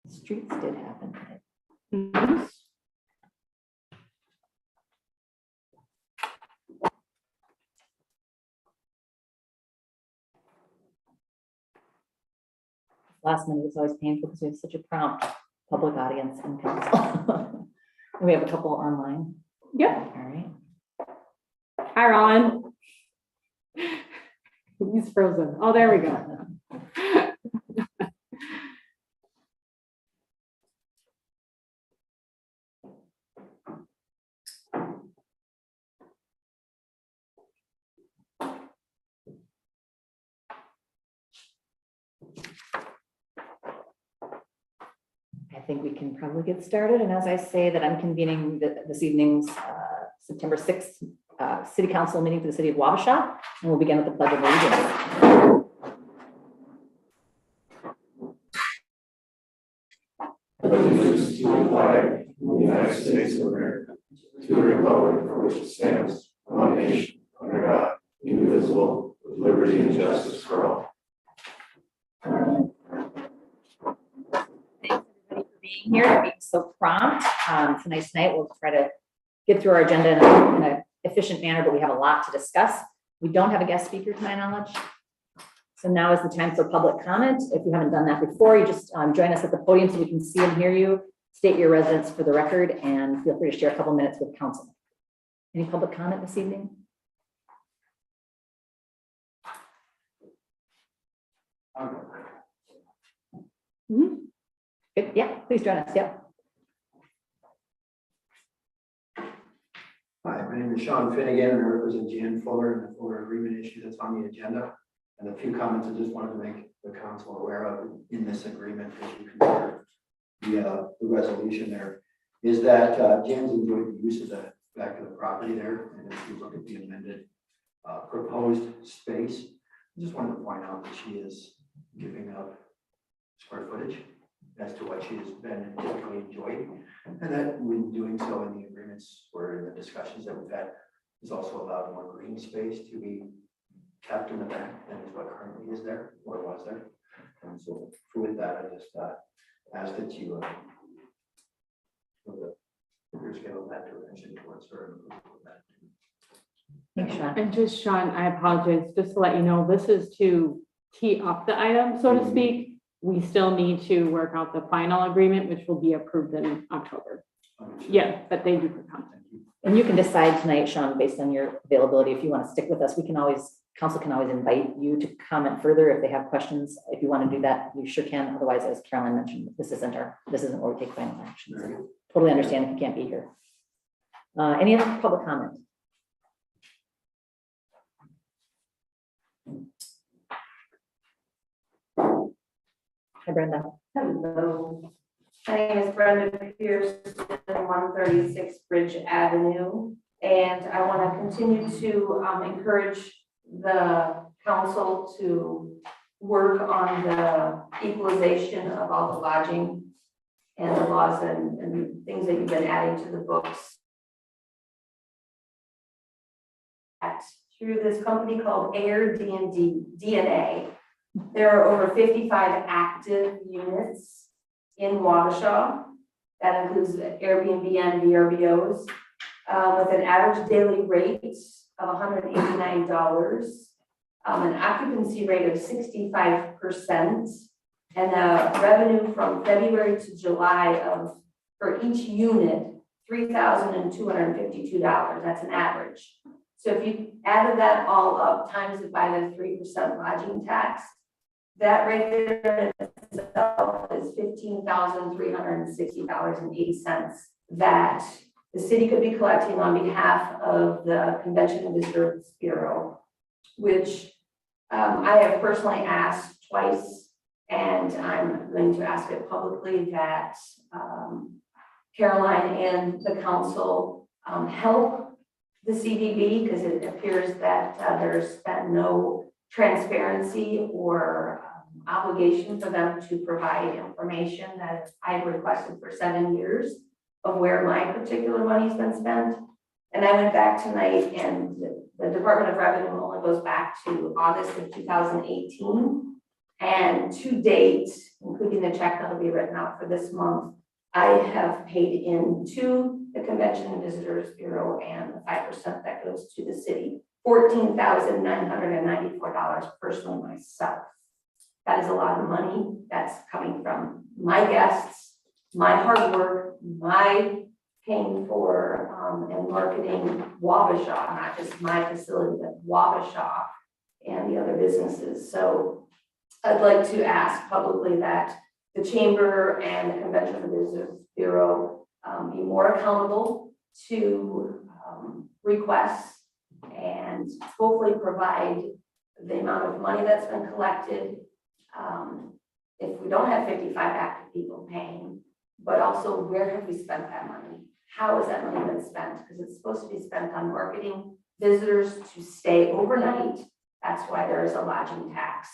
Streets did happen today. Mhm. Last minute is always painful because we have such a prompt public audience and council. We have a couple online. Yep. All right. Hi, Ron. He's frozen. Oh, there we go. I think we can probably get started. And as I say that I'm convening this evening's September 6th City Council meeting for the city of Wabasha, and we'll begin with the Pledge of Allegiance. Allegiance to the flag of the United States of America, to the republic for which it stands, one nation, under God, indivisible, with liberty and justice for all. Thanks everybody for being here, for being so prompt. It's a nice night. We'll try to get through our agenda in an efficient manner, but we have a lot to discuss. We don't have a guest speaker to my knowledge. So now is the time for public comment. If you haven't done that before, you just join us at the podium so we can see and hear you, state your residence for the record, and feel free to share a couple minutes with council. Any public comment this evening? Mhm. Good. Yeah, please join us. Yeah. Hi, my name is Sean Finnegan, and I represent Jan Fuller and the Fuller Agreement issue that's on the agenda. And a few comments I just wanted to make the council aware of in this agreement as you consider the resolution there, is that Jan's enjoyed the use of the back of the property there. And if you look at the amended proposed space, I just wanted to point out that she is giving up square footage as to what she has been typically enjoyed. And that when doing so in the agreements or in the discussions that we've had, is also allowed more green space to be kept in the back than is what currently is there or was there. And so with that, I just ask that you schedule that direction towards her. Thanks, Sean. And just Sean, I apologize, just to let you know, this is to tee up the item, so to speak. We still need to work out the final agreement, which will be approved in October. Yeah, but thank you for coming. And you can decide tonight, Sean, based on your availability, if you want to stick with us. We can always, council can always invite you to comment further if they have questions. If you want to do that, you sure can. Otherwise, as Caroline mentioned, this isn't where we take final action. So totally understand if you can't be here. Any other public comment? Hi, Brenda. Hello, my name is Brenda Pierce, 136 Bridge Avenue, and I want to continue to encourage the council to work on the equalization of all the lodging and the laws and things that you've been adding to the books. Through this company called Air DNA. There are over 55 active units in Wabasha. That includes Airbnb and VRBOs with an average daily rate of $189, an occupancy rate of 65%, and a revenue from February to July for each unit, $3,252. That's an average. So if you added that all up, times it by the 3% lodging tax, that right there itself is $15,360.80 that the city could be collecting on behalf of the Convention and Visitors Bureau, which I have personally asked twice, and I'm going to ask it publicly that Caroline and the council help the CDB, because it appears that there's been no transparency or obligation for them to provide information that I've requested for 7 years of where my particular money's been spent. And I went back tonight, and the Department of Revenue only goes back to August of 2018. And to date, including the check that'll be written out for this month, I have paid in to the Convention and Visitors Bureau and the 5% that goes to the city, $14,994 personally myself. That is a lot of money. That's coming from my guests, my hard work, my paying for and marketing Wabasha, not just my facility, but Wabasha and the other businesses. So I'd like to ask publicly that the Chamber and the Convention and Visitors Bureau be more accountable to requests and hopefully provide the amount of money that's been collected. If we don't have 55 active people paying, but also where have we spent that money? How has that money been spent? Because it's supposed to be spent on marketing visitors to stay overnight. That's why there is a lodging tax.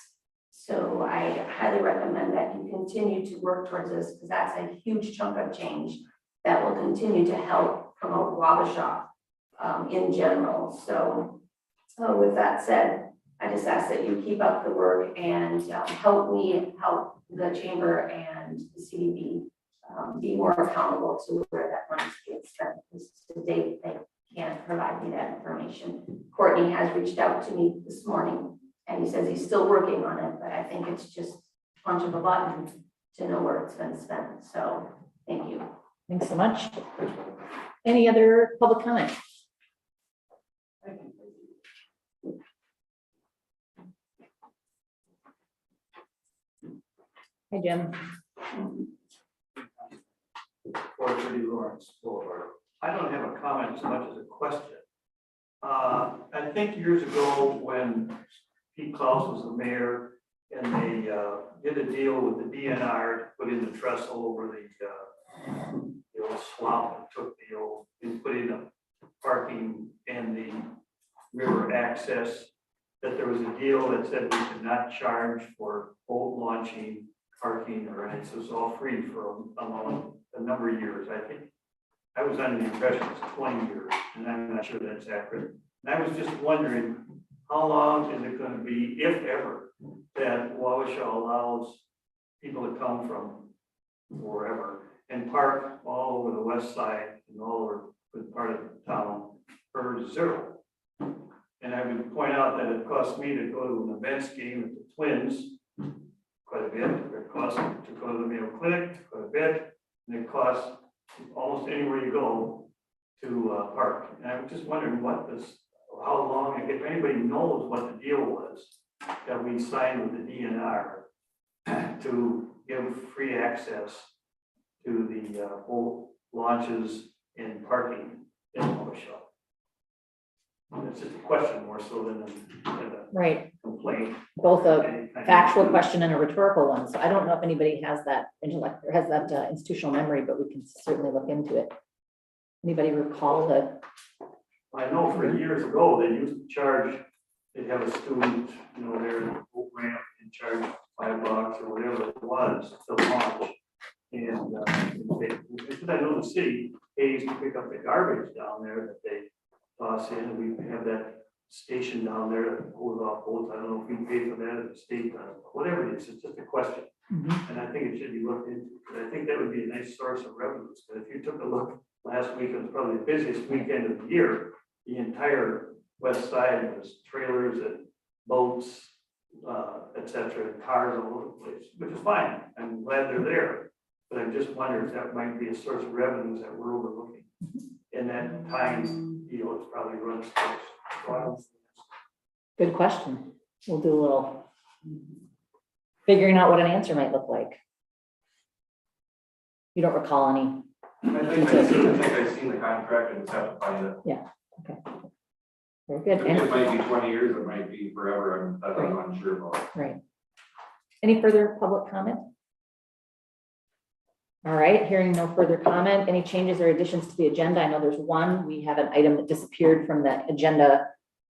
So I highly recommend that you continue to work towards this because that's a huge chunk of change that will continue to help promote Wabasha in general. So with that said, I just ask that you keep up the work and help me help the Chamber and the CDB be more accountable to where that money is being spent. Because to date, they can't provide me that information. Courtney has reached out to me this morning and he says he's still working on it, but I think it's just a punch of a button to know where it's been spent. So thank you. Thanks so much. Any other public comment? Hey, Jim. 430 Lawrence Boulevard. I don't have a comment so much as a question. I think years ago when Pete Klaus was the mayor and they did a deal with the DNR to put in the trestle over the old swamp and took the old, and put in the parking and the river access, that there was a deal that said we could not charge for boat launching, parking or anything. So it's all free for a number of years. I think I was under the impression it's 20 years, and I'm not sure that's accurate. And I was just wondering, how long is it going to be, if ever, that Wabasha allows people to come from wherever and park all over the west side and all over the part of the town for zero? And I would point out that it cost me to go to an events game at the Twins quite a bit. It cost to go to the Mayo Clinic quite a bit, and it costs almost anywhere you go to park. And I'm just wondering how long, if anybody knows what the deal was that we signed with the DNR to give free access to the boat launches and parking in Wabasha. It's just a question more so than a Right. complaint. Both a factual question and a rhetorical one. So I don't know if anybody has that intellect or has that institutional memory, but we can certainly look into it. Anybody recall the? I know for years ago, they used to charge, they'd have a student, there in the boat ramp and charge $5 or whatever it was to launch. And because I know the city pays to pick up the garbage down there that they toss in. We have that station down there that pulls off boats. I don't know if we pay for that at the state, whatever it is, it's just a question. And I think it should be looked into, because I think that would be a nice source of revenues. But if you took a look last week, it was probably the busiest weekend of the year. The entire west side was trailers and boats, etc., and cars all over the place, which is fine. I'm glad they're there. But I'm just wondering if that might be a source of revenues that we're overlooking. And that time deal is probably runs close. Good question. We'll do a little figuring out what an answer might look like. You don't recall any? I think I've seen the contract and just have to find it. Okay. Very good. It might be 20 years, it might be forever. I'm unsure about. Right. Any further public comment? All right, hearing no further comment, any changes or additions to the agenda? I know there's one. We have an item that disappeared from the agenda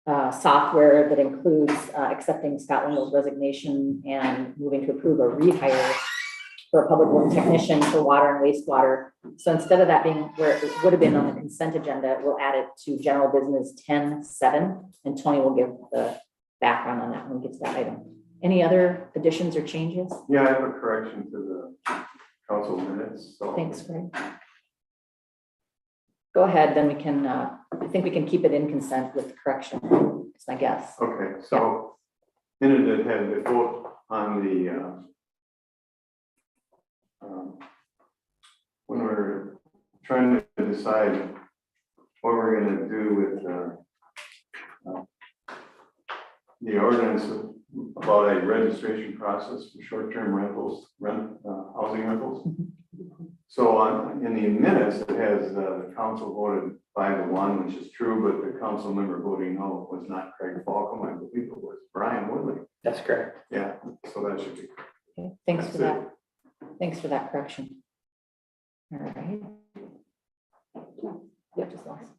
software that includes accepting Scott Lingel's resignation and moving to approve a rehire for a public works technician for water and wastewater. So instead of that being where it would have been on the consent agenda, we'll add it to general business 10.7, and Tony will give the background on that when we get to that item. Any other additions or changes? Yeah, I have a correction to the council minutes, so. Thanks, Greg. Go ahead, then we can, I think we can keep it in consent with the correction, it's my guess. Okay, so in it, it had the vote on the, when we're trying to decide what we're gonna do with the ordinance about a registration process for short-term rentals, housing rentals. So in the minutes, it has the council voted 5-1, which is true, but the council member voting no was not Craig Falcom, I believe it was Brian Woodley. That's correct. Yeah, so that should be. Okay, thanks for That's that. Thanks for that correction. All right. Yeah, just lost.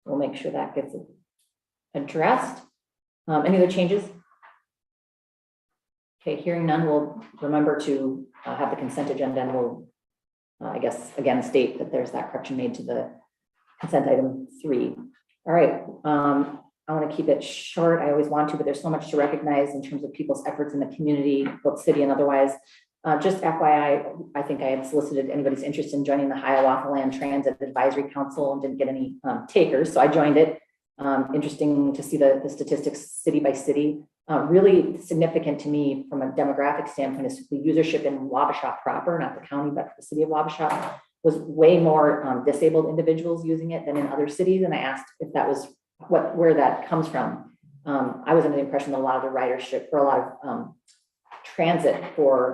We'll make sure that gets addressed. Any other changes? Okay, hearing none, we'll remember to have the consent agenda, and we'll, I guess, again, state that there's that correction made to the consent item 3. All right, I want to keep it short. I always want to, but there's so much to recognize in terms of people's efforts in the community, both city and otherwise. Just FYI, I think I had solicited anybody's interest in joining the Hiawatha Land Transit Advisory Council and didn't get any takers, so I joined it. Interesting to see the statistics city by city. Really significant to me from a demographic standpoint is the usership in Wabasha proper, not the county, but the city of Wabasha, was way more disabled individuals using it than in other cities. And I asked if that was where that comes from. I was under the impression that a lot of the ridership or a lot of transit for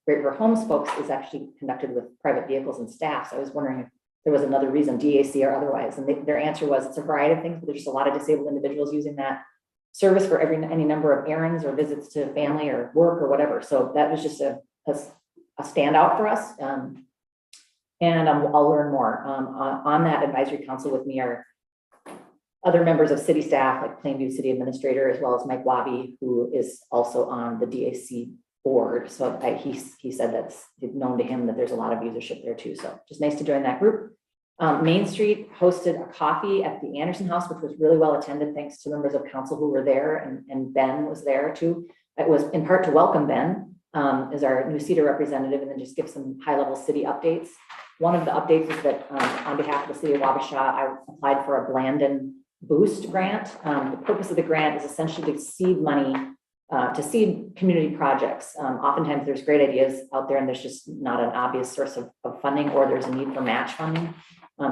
Great River Homes folks is actually conducted with private vehicles and staff. So I was wondering if there was another reason, DAC or otherwise. And their answer was it's a variety of things, but there's just a lot of disabled individuals using that service for any number of errands or visits to family or work or whatever. So that was just a standout for us. And I'll learn more. On that advisory council with me are other members of city staff, like Plainview City Administrator, as well as Mike Wabi, who is also on the DAC board. So he said that's known to him that there's a lot of usership there too. So just nice to join that group. Main Street hosted a coffee at the Anderson House, which was really well attended, thanks to members of council who were there, and Ben was there too. It was in part to welcome Ben as our new CETA representative, and then just give some high-level city updates. One of the updates is that on behalf of the city of Wabasha, I applied for a Blandon Boost grant. The purpose of the grant is essentially to seed money to seed community projects. Oftentimes there's great ideas out there and there's just not an obvious source of funding, or there's a need for match funding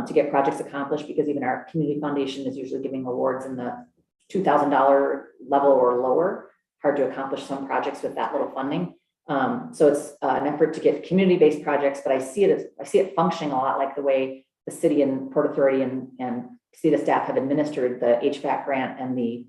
to get projects accomplished, because even our community foundation is usually giving awards in the $2,000 level or lower. Hard to accomplish some projects with that little funding. So it's an effort to get community-based projects, but I see it functioning a lot like the way the city and Port Authority and CETA staff have administered the HVAC grant and the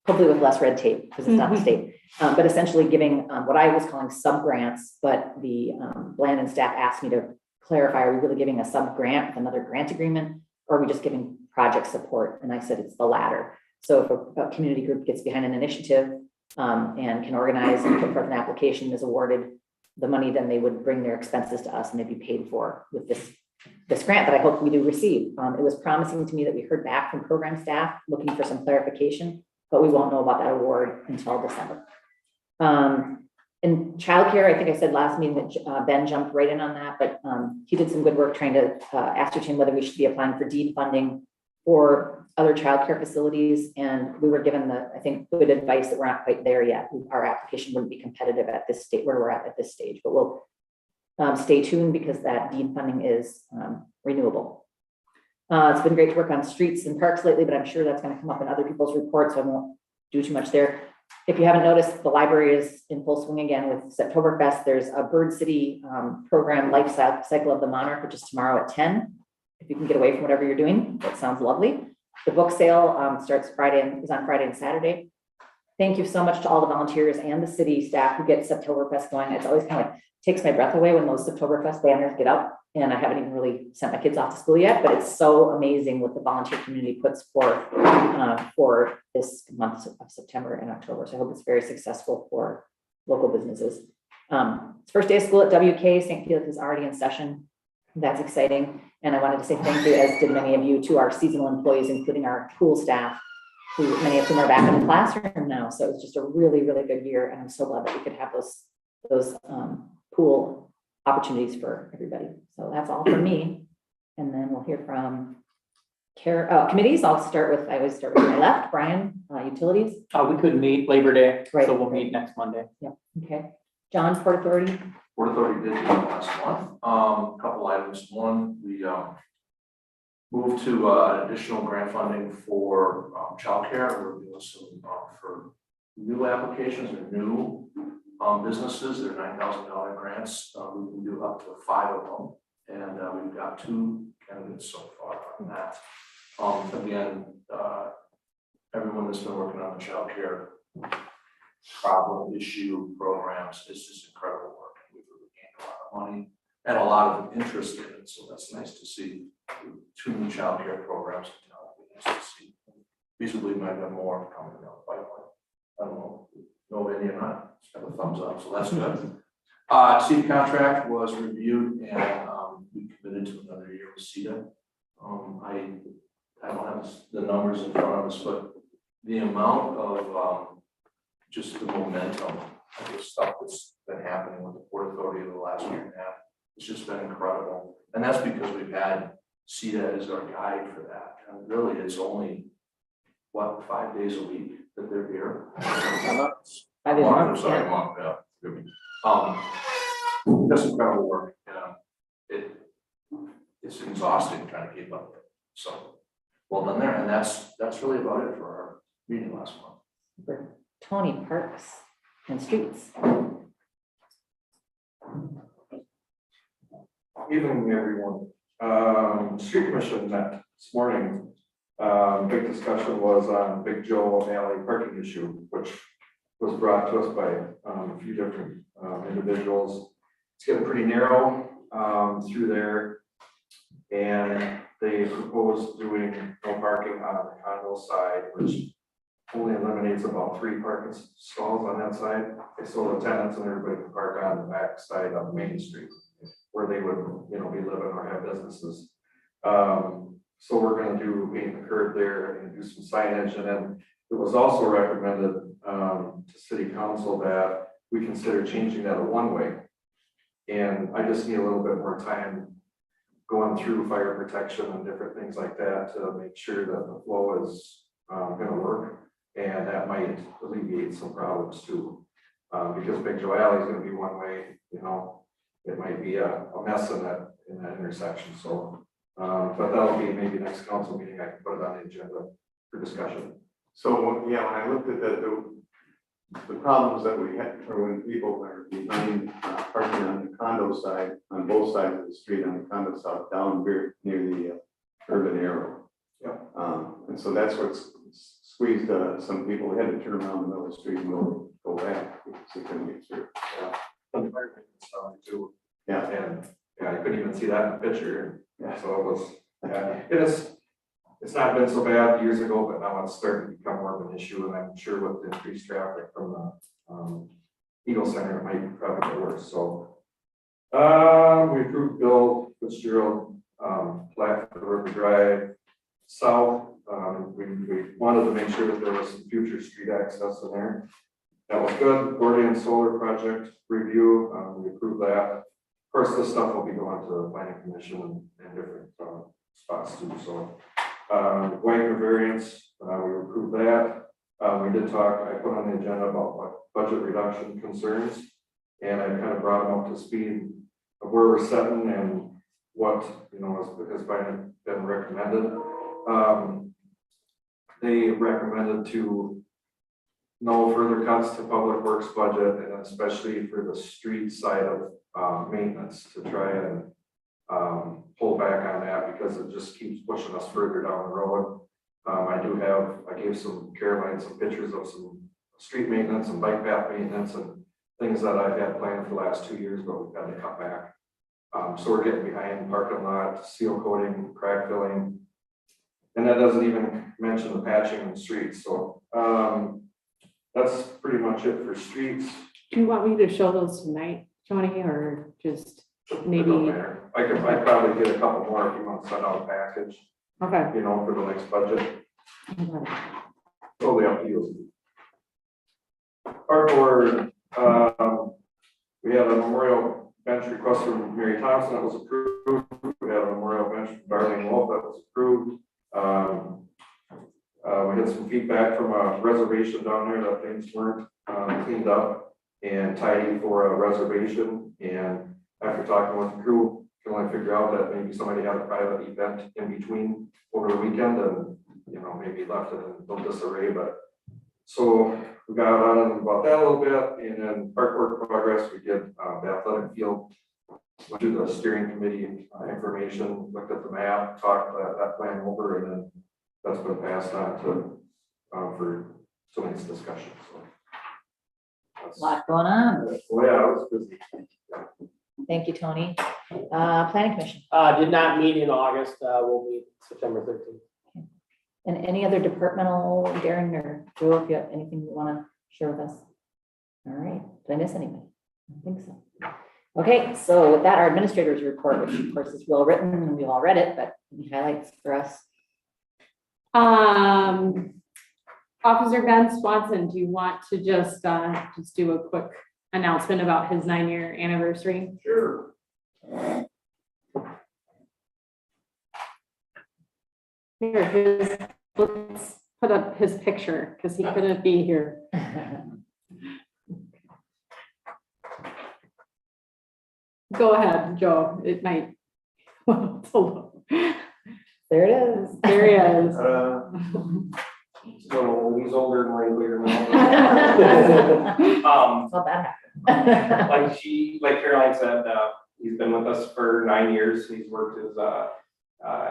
hopefully with less red tape because it's not the state, but essentially giving what I was calling sub-grants, but the Blandon staff asked me to clarify, are we really giving a sub-grant with another grant agreement, or are we just giving project support? And I said it's the latter. So if a community group gets behind an initiative and can organize and put forth an application, is awarded the money, then they would bring their expenses to us and they'd be paid for with this grant that I hope we do receive. It was promising to me that we heard back from program staff looking for some clarification, but we won't know about that award until December. In childcare, I think I said last meeting that Ben jumped right in on that, but he did some good work trying to ascertain whether we should be applying for deed funding for other childcare facilities. And we were given I think, good advice that we're not quite there yet. Our application wouldn't be competitive at this state where we're at this stage, but we'll stay tuned because that deed funding is renewable. It's been great to work on streets and parks lately, but I'm sure that's going to come up in other people's reports, so I won't do too much there. If you haven't noticed, the library is in full swing again with Septoberfest. There's a Bird City program, Life Cycle of the Monarch, which is tomorrow at 10. If you can get away from whatever you're doing, that sounds lovely. The book sale starts is on Friday and Saturday. Thank you so much to all the volunteers and the city staff who get Septoberfest going. It's always kind of takes my breath away when those Septoberfest banners get up, and I haven't even really sent my kids off to school yet, but it's so amazing what the volunteer community puts forth for this month of September and October. So I hope it's very successful for local businesses. It's first day of school at WK. St. Felix is already in session. That's exciting. And I wanted to say thank you, as did many of you, to our seasonal employees, including our pool staff, many of whom are back in the classroom now. So it's just a really, really good year. And I'm so glad that we could have those pool opportunities for everybody. So that's all for me. And then we'll hear from committees. I always start with my left, Brian, utilities. We couldn't meet Labor Day, Right. so we'll meet next Monday. Yep. Okay. John, Port Authority. Port Authority did meet last month. Couple items. One, we moved to additional grant funding for childcare. We're doing some for new applications or new businesses. They're $9,000 grants. We can do up to 5 of them, and we've got 2 candidates so far on that. Again, everyone that's been working on the childcare problem, issue, programs, it's just incredible work. We've really gained a lot of money and a lot of interest in it, so that's nice to see. 2 new childcare programs in town. It's nice to see. Feasibly might have more coming down the pipeline. I don't know of any or not. Just have a thumbs up, so that's good. CETA contract was reviewed and we committed to another year with CETA. I don't have the numbers in front of us, but the amount of just the momentum of the stuff that's been happening with the Port Authority over the last year and a half, it's just been incredible. And that's because we've had CETA as our guide for that. And really, it's only, 5 days a week that they're here? 5 days a month, Sorry, yeah. month, yeah. That's incredible work. It's exhausting trying to keep up with it. So, well done there. And that's really about it for our meeting last month. For Tony, Parks and Streets. Evening, everyone. Street Commission met this morning. Big discussion was on Big Joe Alley parking issue, which was brought to us by a few different individuals. It's getting pretty narrow through there. And they proposed doing no parking on the condo side, which only eliminates about 3 parking stalls on that side. So the tenants and everybody can park on the back side of Main Street, where they would, be living or have businesses. So we're gonna do paint the curb there and do some signage, and then it was also recommended to City Council that we consider changing that a one-way. And I just need a little bit more time going through fire protection and different things like that to make sure that the flow is gonna work, and that might alleviate some problems too. Because Big Joe Alley is gonna be one way, it might be a mess in that intersection, so. But that'll be maybe next council meeting, I can put it on the agenda for discussion. So, yeah, when I looked at the problems that we had, or when people were behind parking on the condo side, on both sides of the street, on the condo side, down very near the urban arrow. Yeah. And so that's what's squeezed some people. They had to turn around the middle of the street and go back because they couldn't get through. And the fire maintenance down too. Yeah. And, I couldn't even see that in the picture, Yeah. so it was, it's not been so bad years ago, but now it's starting to become more of an issue, and I'm sure with the increased traffic from the Eagle Center, it might probably get worse, so. We approved Bill Fitzgerald, plat for the River Drive South. We wanted to make sure that there was some future street access in there. That was good. Gordian Solar Project review, we approved that. Of course, this stuff will be going to the planning commission and different spots too, so. Wagner variance, we approved that. We did talk, I put on the agenda about what budget reduction concerns, and I kind of brought them up to speed of where we're sitting and what, has been recommended. They recommended to no further cuts to public works budget, and especially for the street side of maintenance to try and pull back on that because it just keeps pushing us further down the road. I gave Caroline some pictures of some street maintenance and bike path maintenance and things that I've had planned for the last 2 years, but we've got to cut back. So we're getting behind parking lot, seal coating, crack filling. And that doesn't even mention the patching in the streets. So that's pretty much it for streets. Do you want me to show those tonight, Tony, or just maybe? It don't matter. I'd probably get a couple more if you want to send out a package, Okay. for the next budget. totally up to you. Park board, we have a memorial bench request from Mary Thompson that was approved. We have a memorial bench from Darlene Wolf that was approved. We had some feedback from a reservation down there that things weren't cleaned up and tidy for a reservation. And after talking with the crew, can only figure out that maybe somebody had a private event in between over the weekend and, you know, maybe left it in a little disarray. But so we got on them about that a little bit, and then park work progress, we did the athletic field, went through the steering committee information, looked at the map, talked that plan over, and then that's been passed on to for tonight's discussion. So that's, Lot going on. well, yeah, I was busy. Thank you, Tony. Planning commission. Did not meet in August, we'll meet September 13th. And any other departmental, Darren or Joe, if you have anything you want to share with us? All right, did I miss anything? I don't think so. Okay, so with that, our administrator's report, which of course is well written and we've all read it, but any highlights for us? Officer Ben Swanson, do you want to just do a quick announcement about his 9-year anniversary? Sure. Here, let's put up his picture because he couldn't be here. Go ahead, Joe. It might. There it is. There he is. So he's older and wrinklier now. Not that happened. Like Caroline said, he's been with us for 9 years. He's worked his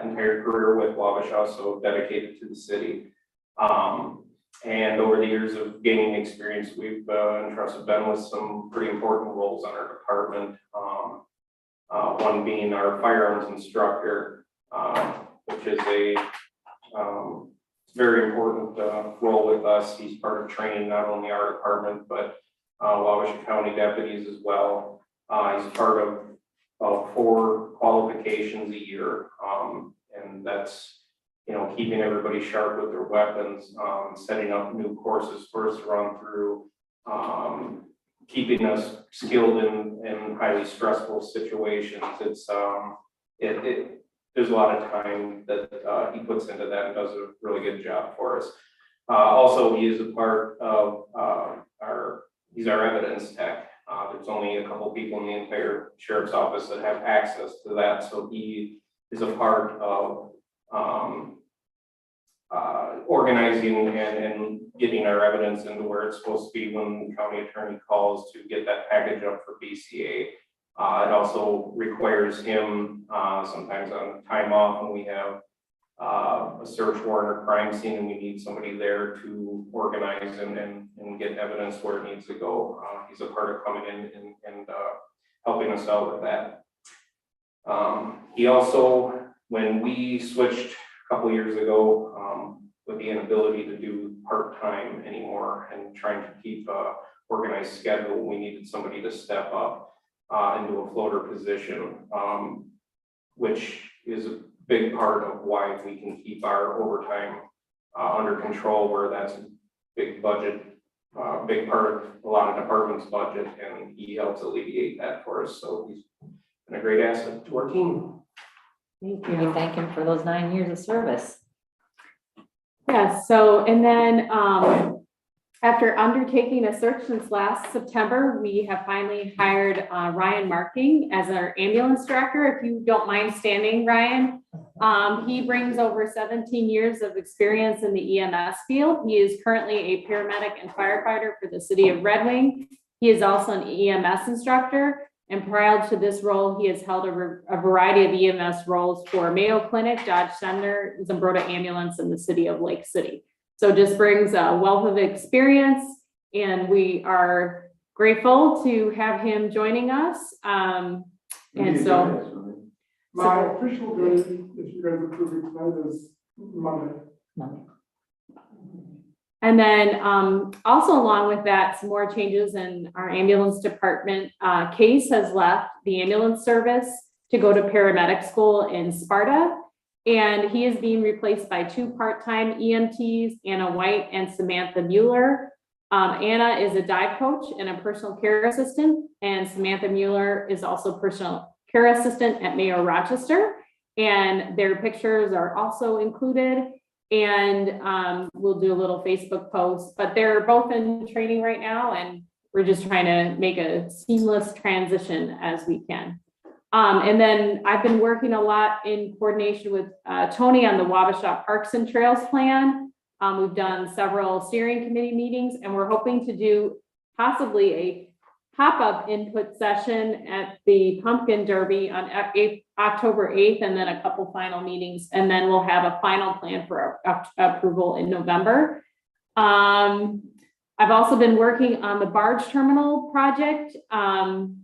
entire career with Wabasha, so dedicated to the city. And over the years of gaining experience, we've entrusted Ben with some pretty important roles on our department. One being our firearms instructor, which is a very important role with us. He's part of training not only our department, but Wabash County deputies as well. He's part of 4 qualifications a year, and that's, you know, keeping everybody sharp with their weapons, setting up new courses for us to run through, keeping us skilled in highly stressful situations. It's there's a lot of time that he puts into that and does a really good job for us. Also, he is a part of he's our evidence tech. There's only a couple people in the entire sheriff's office that have access to that, so he is a part of organizing and getting our evidence into where it's supposed to be when the county attorney calls to get that package up for BCA. It also requires him sometimes on time off when we have a search warrant or crime scene and we need somebody there to organize and get evidence where it needs to go. He's a part of coming in and helping us out with that. He also, when we switched a couple years ago, with the inability to do part-time anymore and trying to keep a organized schedule, we needed somebody to step up into a floater position, which is a big part of why we can keep our overtime under control, where that's a big budget, big part of a lot of departments' budget, and he helps alleviate that for us. So he's been a great asset to our team. Thank you. We thank him for those 9 years of service. Yeah, so, and then after undertaking a search since last September, we have finally hired Ryan Marking as our ambulance director. If you don't mind standing, Ryan. He brings over 17 years of experience in the EMS field. He is currently a paramedic and firefighter for the city of Red Wing. He is also an EMS instructor. And prior to this role, he has held a variety of EMS roles for Mayo Clinic, Dodge Center, Zumbrota Ambulance, and the city of Lake City. So just brings a wealth of experience, and we are grateful to have him joining us. And so my official day, if you guys approve it tonight, is Monday. And then also along with that, some more changes in our ambulance department. Case has left the ambulance service to go to paramedic school in Sparta. And he is being replaced by 2 part-time EMTs, Anna White and Samantha Mueller. Anna is a dive coach and a personal care assistant, and Samantha Mueller is also personal care assistant at Mayo Rochester. And their pictures are also included. And we'll do a little Facebook post, but they're both in training right now, and we're just trying to make a seamless transition as we can. And then I've been working a lot in coordination with Tony on the Wabasha Parks and Trails plan. We've done several steering committee meetings, and we're hoping to do possibly a pop-up input session at the Pumpkin Derby on October 8th, and then a couple final meetings, and then we'll have a final plan for approval in November. I've also been working on the barge terminal project, and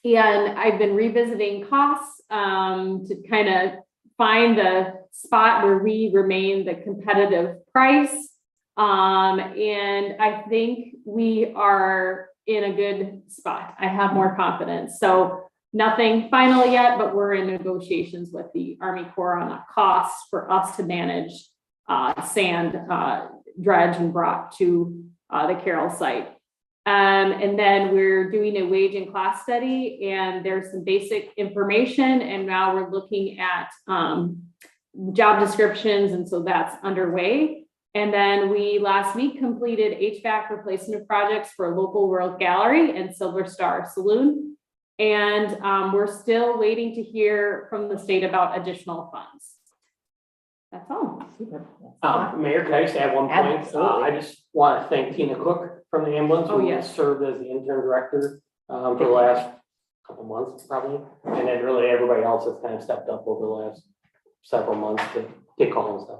I've been revisiting costs to kind of find the spot where we remain the competitive price. And I think we are in a good spot. I have more confidence. So nothing final yet, but we're in negotiations with the Army Corps on a cost for us to manage sand, dredge and brought to the Carroll site. And then we're doing a wage and class study, and there's some basic information, and now we're looking at job descriptions, and so that's underway. And then we last week completed HVAC replacement projects for Local World Gallery and Silver Star Saloon. And we're still waiting to hear from the state about additional funds. That's all. Super. Mayor, can I just add one point? Absolutely. I just want to thank Tina Cook from the ambulance. Oh, who yes. Served as the intern director for the last couple months, probably. And then really everybody else has kind of stepped up over the last several months to take call and stuff.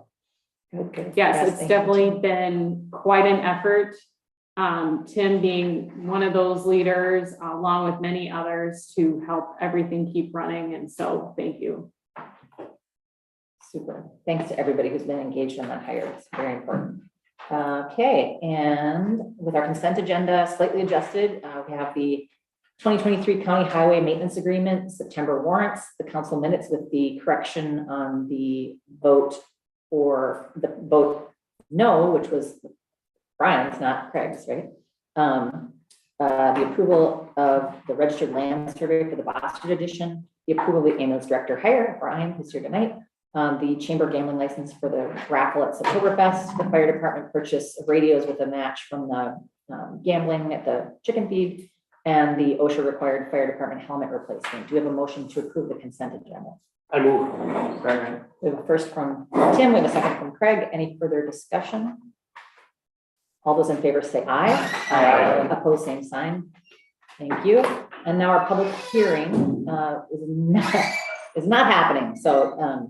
Good, good. Yes, it's thank definitely you. been quite an effort. Tim being one of those leaders, along with many others, to help everything keep running. And so thank you. Super. Thanks to everybody who's been engaged in that hire. It's very important. Okay, and with our consent agenda slightly adjusted, we have the 2023 County Highway Maintenance Agreement, September warrants, the council minutes with the correction on the vote or the vote no, which was Brian's, not Craig's, right? The approval of the registered land survey for the Boston edition, the approval of the ambulance director hire, Brian, who's here tonight, the chamber gambling license for the raffle at Oktoberfest, the fire department purchase of radios with a match from the gambling at the chicken feed, and the OSHA required fire department helmet replacement. Do we have a motion to approve the consent agenda? I move. Second. We have a first from Tim, we have a second from Craig. Any further discussion? All those in favor say aye. Aye. Opposed, same sign. Thank you. And now our public hearing is not happening. So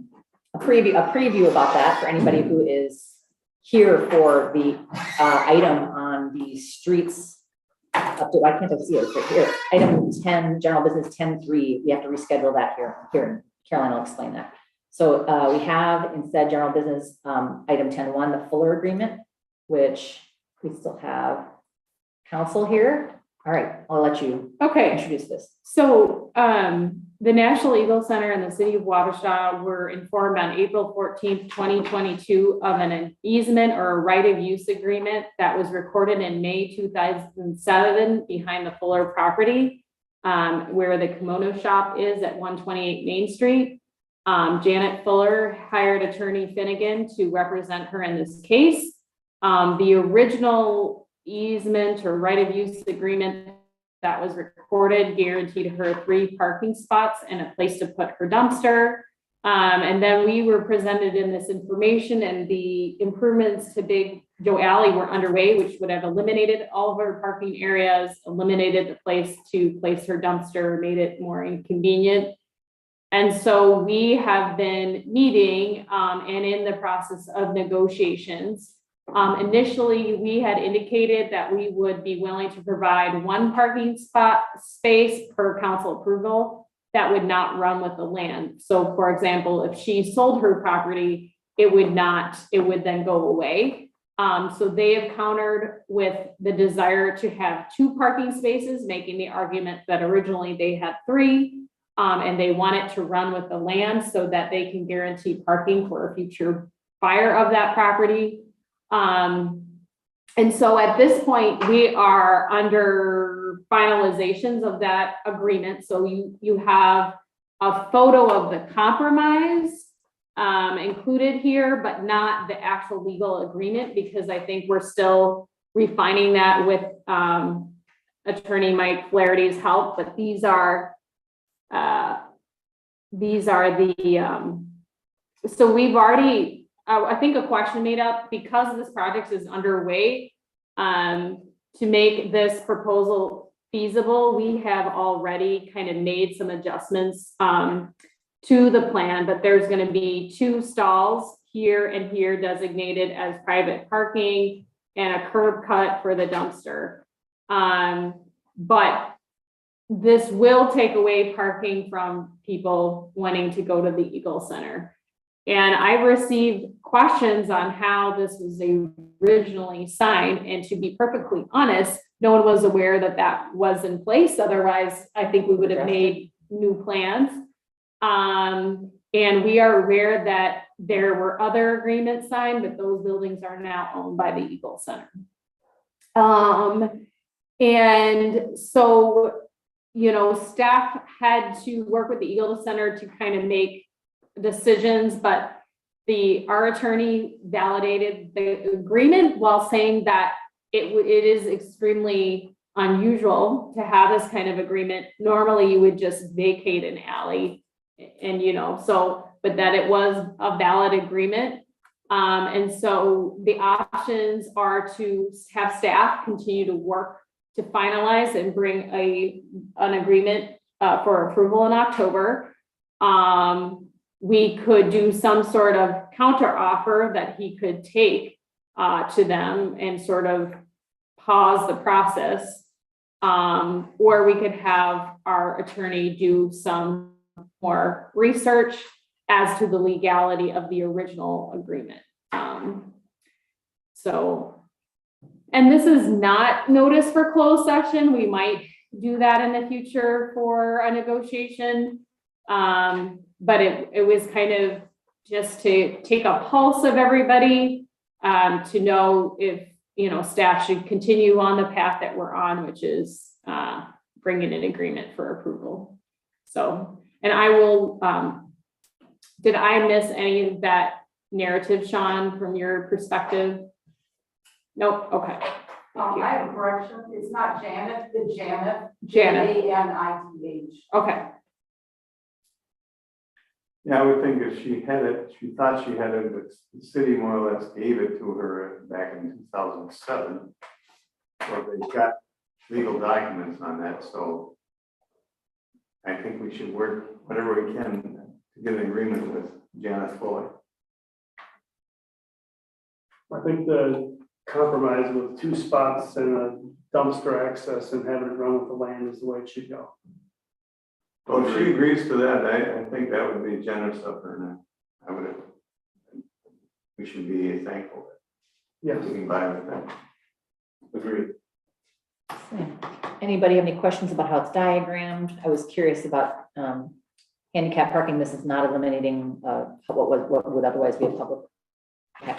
a preview about that for anybody who is here for the item on the streets. Up to, why can't I see it right here? Item 10, general business 10.3. We have to reschedule that here. Caroline will explain that. So we have instead general business item 10.1, the Fuller agreement, which we still have counsel here. All right, I'll let you introduce this. So the National Eagle Center and the city of Wabasha were informed on April 14th, 2022 of an easement or a right of use agreement that was recorded in May 2007 behind the Fuller property, where the kimono shop is at 128 Main Street. Janet Fuller hired attorney Finnegan to represent her in this case. The original easement or right of use agreement that was recorded guaranteed her 3 parking spots and a place to put her dumpster. And then we were presented in this information, and the improvements to Big Joe Alley were underway, which would have eliminated all of her parking areas, eliminated the place to place her dumpster, made it more inconvenient. And so we have been meeting and in the process of negotiations. Initially, we had indicated that we would be willing to provide 1 parking space per council approval that would not run with the land. So for example, if she sold her property, it would then go away. So they have countered with the desire to have 2 parking spaces, making the argument that originally they had 3. And they want it to run with the land so that they can guarantee parking for a future buyer of that property. And so at this point, we are under finalizations of that agreement. So you have a photo of the compromise included here, but not the actual legal agreement, because I think we're still refining that with Attorney Mike Flaherty's help. But these are the, so we've already, I think a question made up, because this project is underway, to make this proposal feasible, we have already kind of made some adjustments to the plan, but there's going to be 2 stalls here and here designated as private parking and a curb cut for the dumpster. But this will take away parking from people wanting to go to the Eagle Center. And I received questions on how this was originally signed, and to be perfectly honest, no one was aware that that was in place. Otherwise, I think we would have made new plans. And we are aware that there were other agreements signed, but those buildings are now owned by the Eagle Center. And so, you know, staff had to work with the Eagle Center to kind of make decisions, but our attorney validated the agreement while saying that it is extremely unusual to have this kind of agreement. Normally, you would just vacate an alley, and you know, so, but that it was a valid agreement. And so the options are to have staff continue to work to finalize and bring an agreement for approval in October. We could do some sort of counter offer that he could take to them and sort of pause the process. Or we could have our attorney do some more research as to the legality of the original agreement. So, and this is not notice for closed session. We might do that in the future for a negotiation. But it was kind of just to take a pulse of everybody, to know if, you know, staff should continue on the path that we're on, which is bringing an agreement for approval. So, and I will, did I miss any of that narrative, Sean, from your perspective? Nope, okay. I have a correction. It's not Janet, it's Janet. Janet. Janith. Okay. Yeah, I would think if she had it, she thought she had it, but the city more or less gave it to her back in 2007. So they've got legal documents on that, so I think we should work whatever we can to get an agreement with Janice Fuller. I think the compromise with 2 spots and a dumpster access and having it run with the land is the way it should go. Well, if she agrees to that, I think that would be generous of her, and we should be thankful that Yes. we can buy with that. Agreed. Anybody have any questions about how it's diagrammed? I was curious about handicap parking. This is not eliminating what would otherwise be a public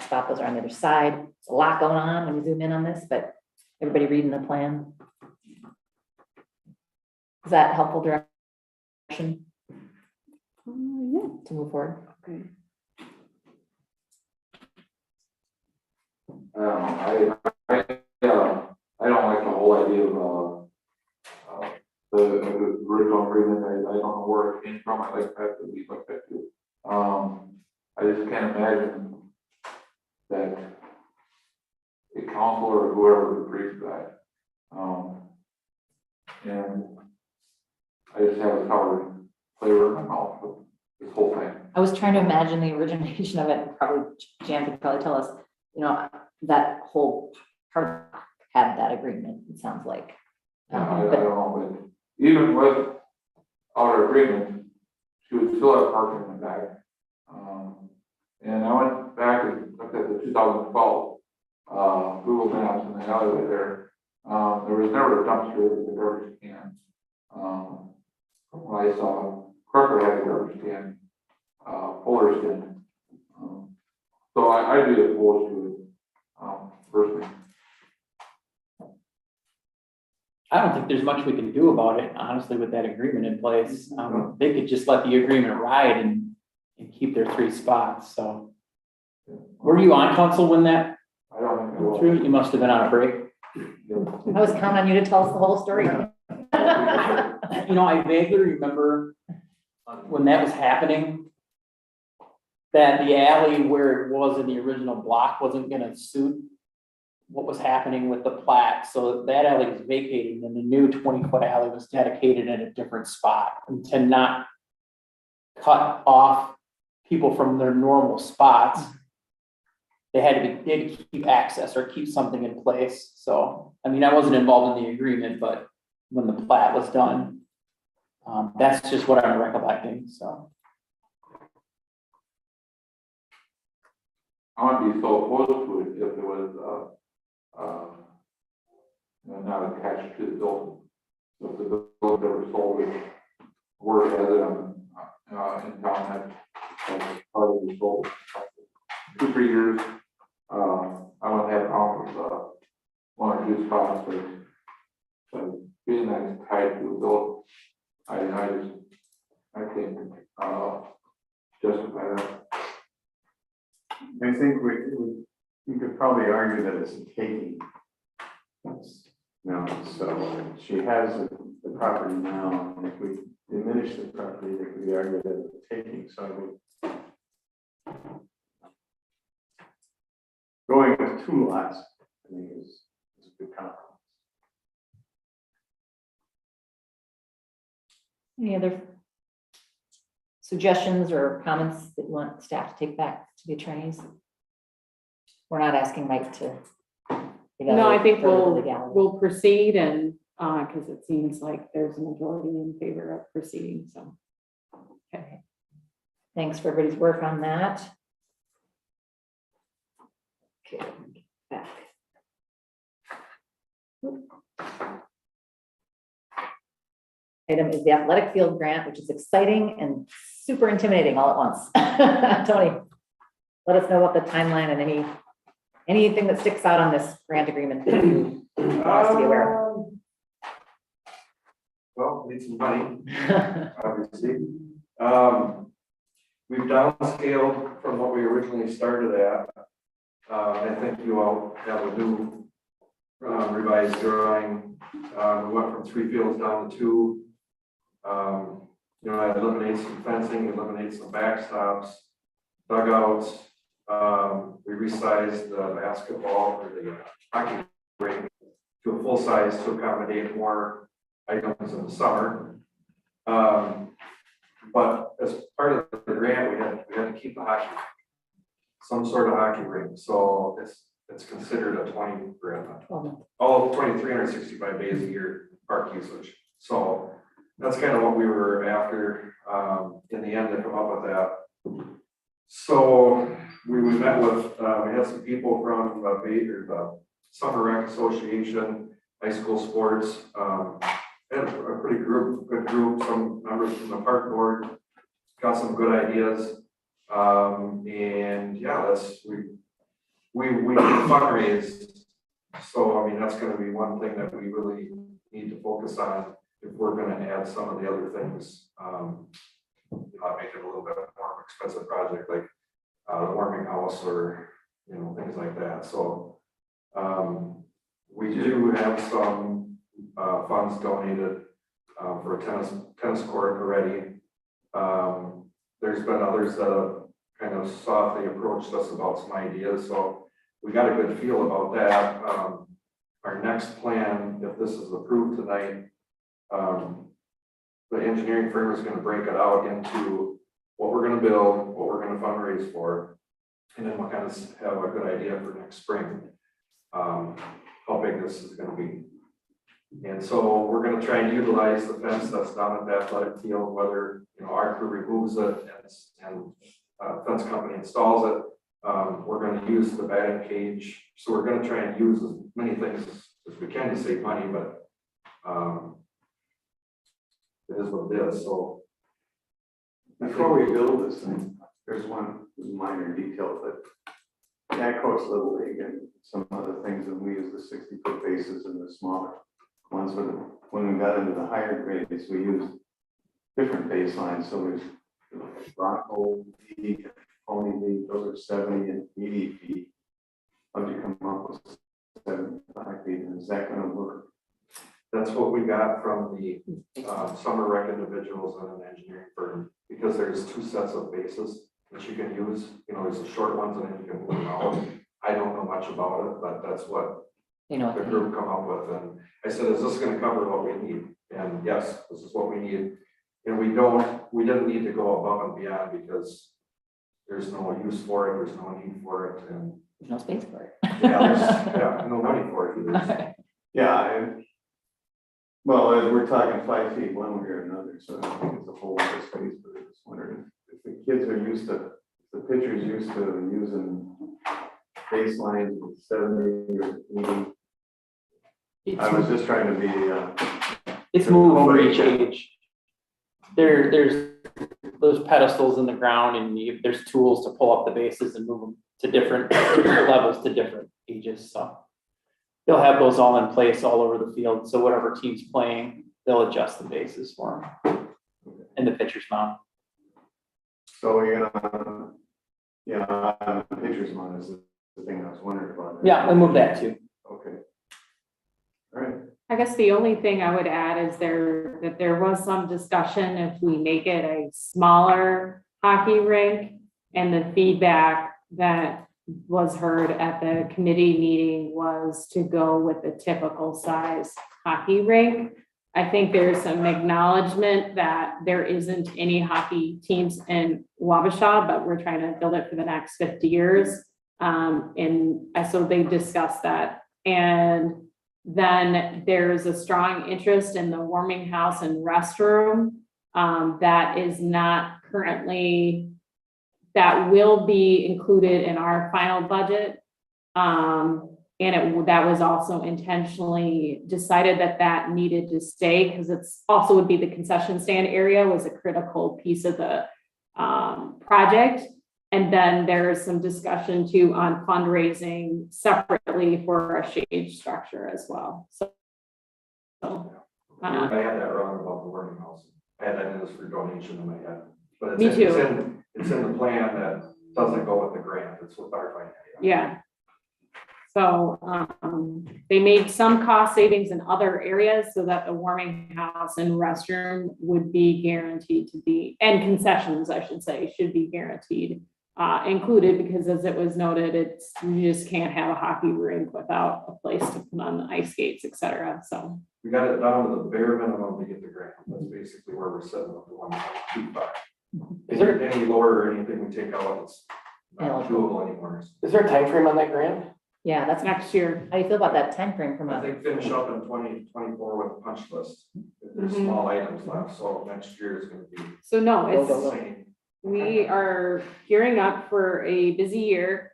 spot. Those are on the other side. There's a lot going on when you zoom in on this, but everybody reading the plan? Is that helpful direction? Yeah. To move forward. Okay. I don't like the whole idea of the original agreement. I don't know where it came from. I like that we looked at too. I just can't imagine that a counselor or whoever agrees to that. And I just have a sour flavor in my mouth with this whole thing. I was trying to imagine the origination of it, and probably Jan could probably tell us, you know, that whole part had that agreement, it sounds like. I don't know, but even with our agreement, she would still have parking in the back. And I went back and looked at the 2012 Google Maps in the alleyway there. There was never a dumpster in the garbage can. From what I saw, correctly, I have to understand, Fuller's didn't. So I'd be opposed to it, personally. I don't think there's much we can do about it, honestly, with that agreement in place. They could just let the agreement ride and keep their 3 spots, so. Were you on council when that I don't think it went will. through? You must have been on a break. I was counting on you to tell us the whole story. You know, I vaguely remember when that was happening, that the alley where it was in the original block wasn't gonna suit what was happening with the plat, so that alley was vacated, and the new 20-foot alley was dedicated in a different spot, and to not cut off people from their normal spots, they had to keep access or keep something in place. So, I mean, I wasn't involved in the agreement, but when the plat was done, that's just what I'm recollecting, so. I wouldn't be so opposed to it if it was, not attached to the building. So if the building that was sold is word has it in town that part of the sold 2-3 years, I wouldn't have a problem with 1 or 2 spots, but being that it's tied to the building, I can't justify that. I think you could probably argue that it's a taking. No, so she has the property now, and if we diminish the property, it could be argued that it's a taking, so I think going with 2 lots, I think is a good compromise. Any other suggestions or comments that you want staff to take back to the attorneys? We're not asking Mike to. No, I think further the legality. we'll proceed and, because it seems like there's a majority in favor of proceeding, so. Okay. Thanks for everybody's work on that. Okay, back. Item is the athletic field grant, which is exciting and super intimidating all at once. Tony, let us know what the timeline and anything that sticks out on this grant agreement that you want us to be aware of. Well, need some money, obviously. We've downscaled from what we originally started at. I think you all have a new revised drawing. We went from 3 fields down to 2. I eliminate some fencing, eliminate some backstops, dugouts. We resized the basketball or the hockey rink to a full size to accommodate more items in the summer. But as part of the grant, we had to keep the hockey, some sort of hockey rink. So it's considered a 365 days a year park usage. So that's kind of what we were after in the end to come up with that. So we met with, we had some people from the Summer Rec Association, high school sports, had a pretty good group, some members from the park board, got some good ideas. And yeah, we fundraise. So, I mean, that's going to be one thing that we really need to focus on if we're going to add some of the other things, make it a little bit more expensive project like the warming house or, things like that. So we do have some funds donated for a tennis court already. There's been others that have kind of softly approached us about some ideas. So we got a good feel about that. Our next plan, if this is approved tonight, the engineering firm is going to break it out into what we're going to build, what we're going to fundraise for, and then we'll kind of have a good idea for next spring, how big this is going to be. And so we're going to try and utilize the fence that's down at the athletic field, whether our crew removes it and fence company installs it. We're going to use the batting cage. So we're going to try and use as many things as we can to save money, but it is what it is. So Before we build this thing, there's one minor detail, but that coach Little League and some other things, and we use the 60-foot bases and the smaller ones. When we got into the higher grades, we used different baselines. So there's Bronco feet, Pony feet, those are 70 and 80 feet. How'd you come up with 75 feet? And is that going to work? That's what we got from the summer rec individuals and an engineering firm, because there's two sets of bases that you can use. You know, there's the short ones and then you can move them out. I don't know much about it, but that's what You know, the group come up with. And I said, is this gonna cover what we need? And yes, this is what we need. And we didn't need to go above and beyond because there's no use for it, there's no need for it, and there's no space for it. yeah, no money for it either. Yeah, well, we're talking 5 feet one way or another, so I don't think it's a whole lot of space, but I just wondered if the kids are used to, the pitchers used to using baselines with 70 or 80. I was just trying to be, It's moved for each age. There's those pedestals in the ground and there's tools to pull up the bases and move them to different levels to different ages, so. They'll have those all in place all over the field, so whatever team's playing, they'll adjust the bases for them. And the pitcher's mound. so you're gonna, yeah, the pitcher's mound is the thing I was wondering about. Yeah, we'll move that too. Okay. All right. I guess the only thing I would add is that there was some discussion if we make it a smaller hockey rink, and the feedback that was heard at the committee meeting was to go with the typical size hockey rink. I think there's some acknowledgement that there isn't any hockey teams in Wabasha, but we're trying to build it for the next 50 years. And so they discussed that. And then there's a strong interest in the warming house and restroom that is not currently, that will be included in our final budget. And that was also intentionally decided that needed to stay because it's also would be the concession stand area was a critical piece of the project. And then there's some discussion too on fundraising separately for a shade structure as well. So I had that wrong about the warming house. I had that in this for donation in my head. But Me too. It's in the plan that doesn't go with the grant, it's with our finance. Yeah. So they made some cost savings in other areas so that the warming house and restroom would be guaranteed to be, and concessions, I should say, should be guaranteed included, because as it was noted, you just can't have a hockey rink without a place to put on the ice skates, et cetera. So We got it down to the bare minimum to get the grant. That's basically where we're sitting with the 1.25. Is there any lower or anything we take out, it's not doable anymore. Is there a time frame on that grant? Yeah, that's next year. How do you feel about that time frame from I a, think finish up in 2024 with a punch list. If there's Mhm. small items left, so next year is gonna be So no, it's, insane. we are gearing up for a busy year.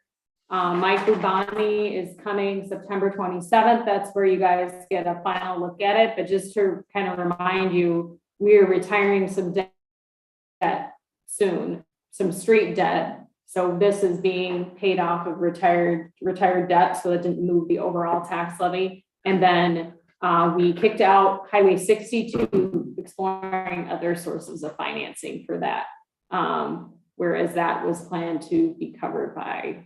Mike Rubani is coming September 27th. That's where you guys get a final look at it. But just to kind of remind you, we are retiring some debt soon, some street debt. So this is being paid off of retired debt, so it didn't move the overall tax levy. And then we kicked out Highway 62, exploring other sources of financing for that. Whereas that was planned to be covered by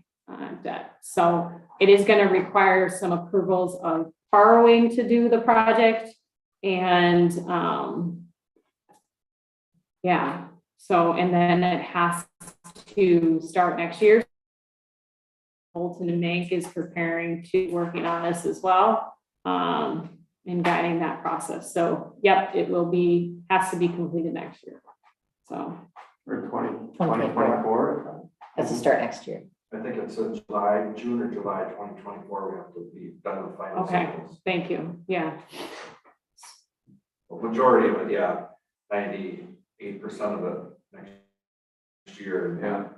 debt. So it is going to require some approvals of borrowing to do the project. And yeah, so, and then it has to start next year. Bolton and Mank is preparing to working on this as well, and guiding that process. So, yep, it will be, has to be completed next year. So. For 2024? that's to start next year? I think it's in June or July 2024, we have to be done with final Okay. samples. Thank you. Yeah. Well, majority of it, yeah, 98% of it next year. Yeah.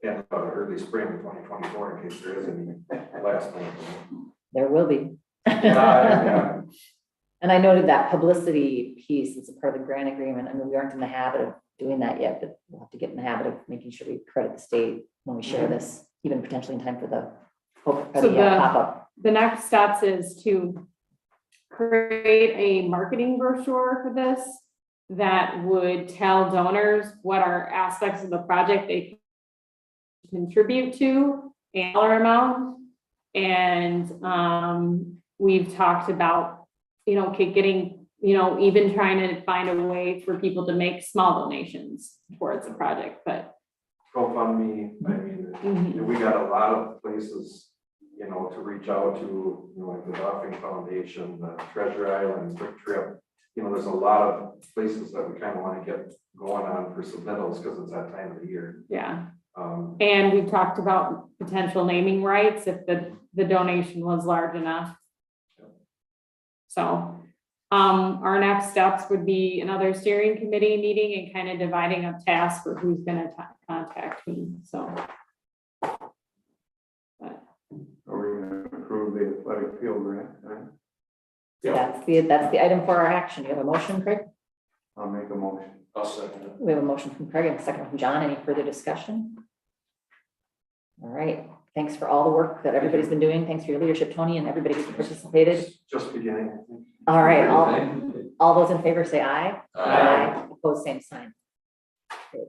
And early spring of 2024 in case there is any last minute. There will be. Yeah. And I noted that publicity piece is a part of the grant agreement. I mean, we aren't in the habit of doing that yet, but we'll have to get in the habit of making sure we credit the state when we share this, even potentially in time for the pop-up. The next steps is to create a marketing brochure for this that would tell donors what are aspects of the project they contribute to, and dollar amount. And we've talked about, getting, even trying to find a way for people to make small donations towards the project, but. GoFundMe, I mean, we got a lot of places, to reach out to, like the Duffing Foundation, the Treasure Island, Quick Trip. There's a lot of places that we kind of want to get going on for submittals because it's that time of the year. Yeah. And we've talked about potential naming rights if the donation was large enough. So, our next steps would be another steering committee meeting and kind of dividing up tasks for who's gonna contact who, so. Are we going to approve the athletic field grant? Right? That's the item for our action. You have a motion, Craig? I'll make a motion. I'll second it. We have a motion from Craig and a second from John. Any further discussion? All right. Thanks for all the work that everybody's been doing. Thanks for your leadership, Tony, and everybody who participated. Just beginning, I think. All right. All those in favor say aye. Aye. Opposed, same sign. Good.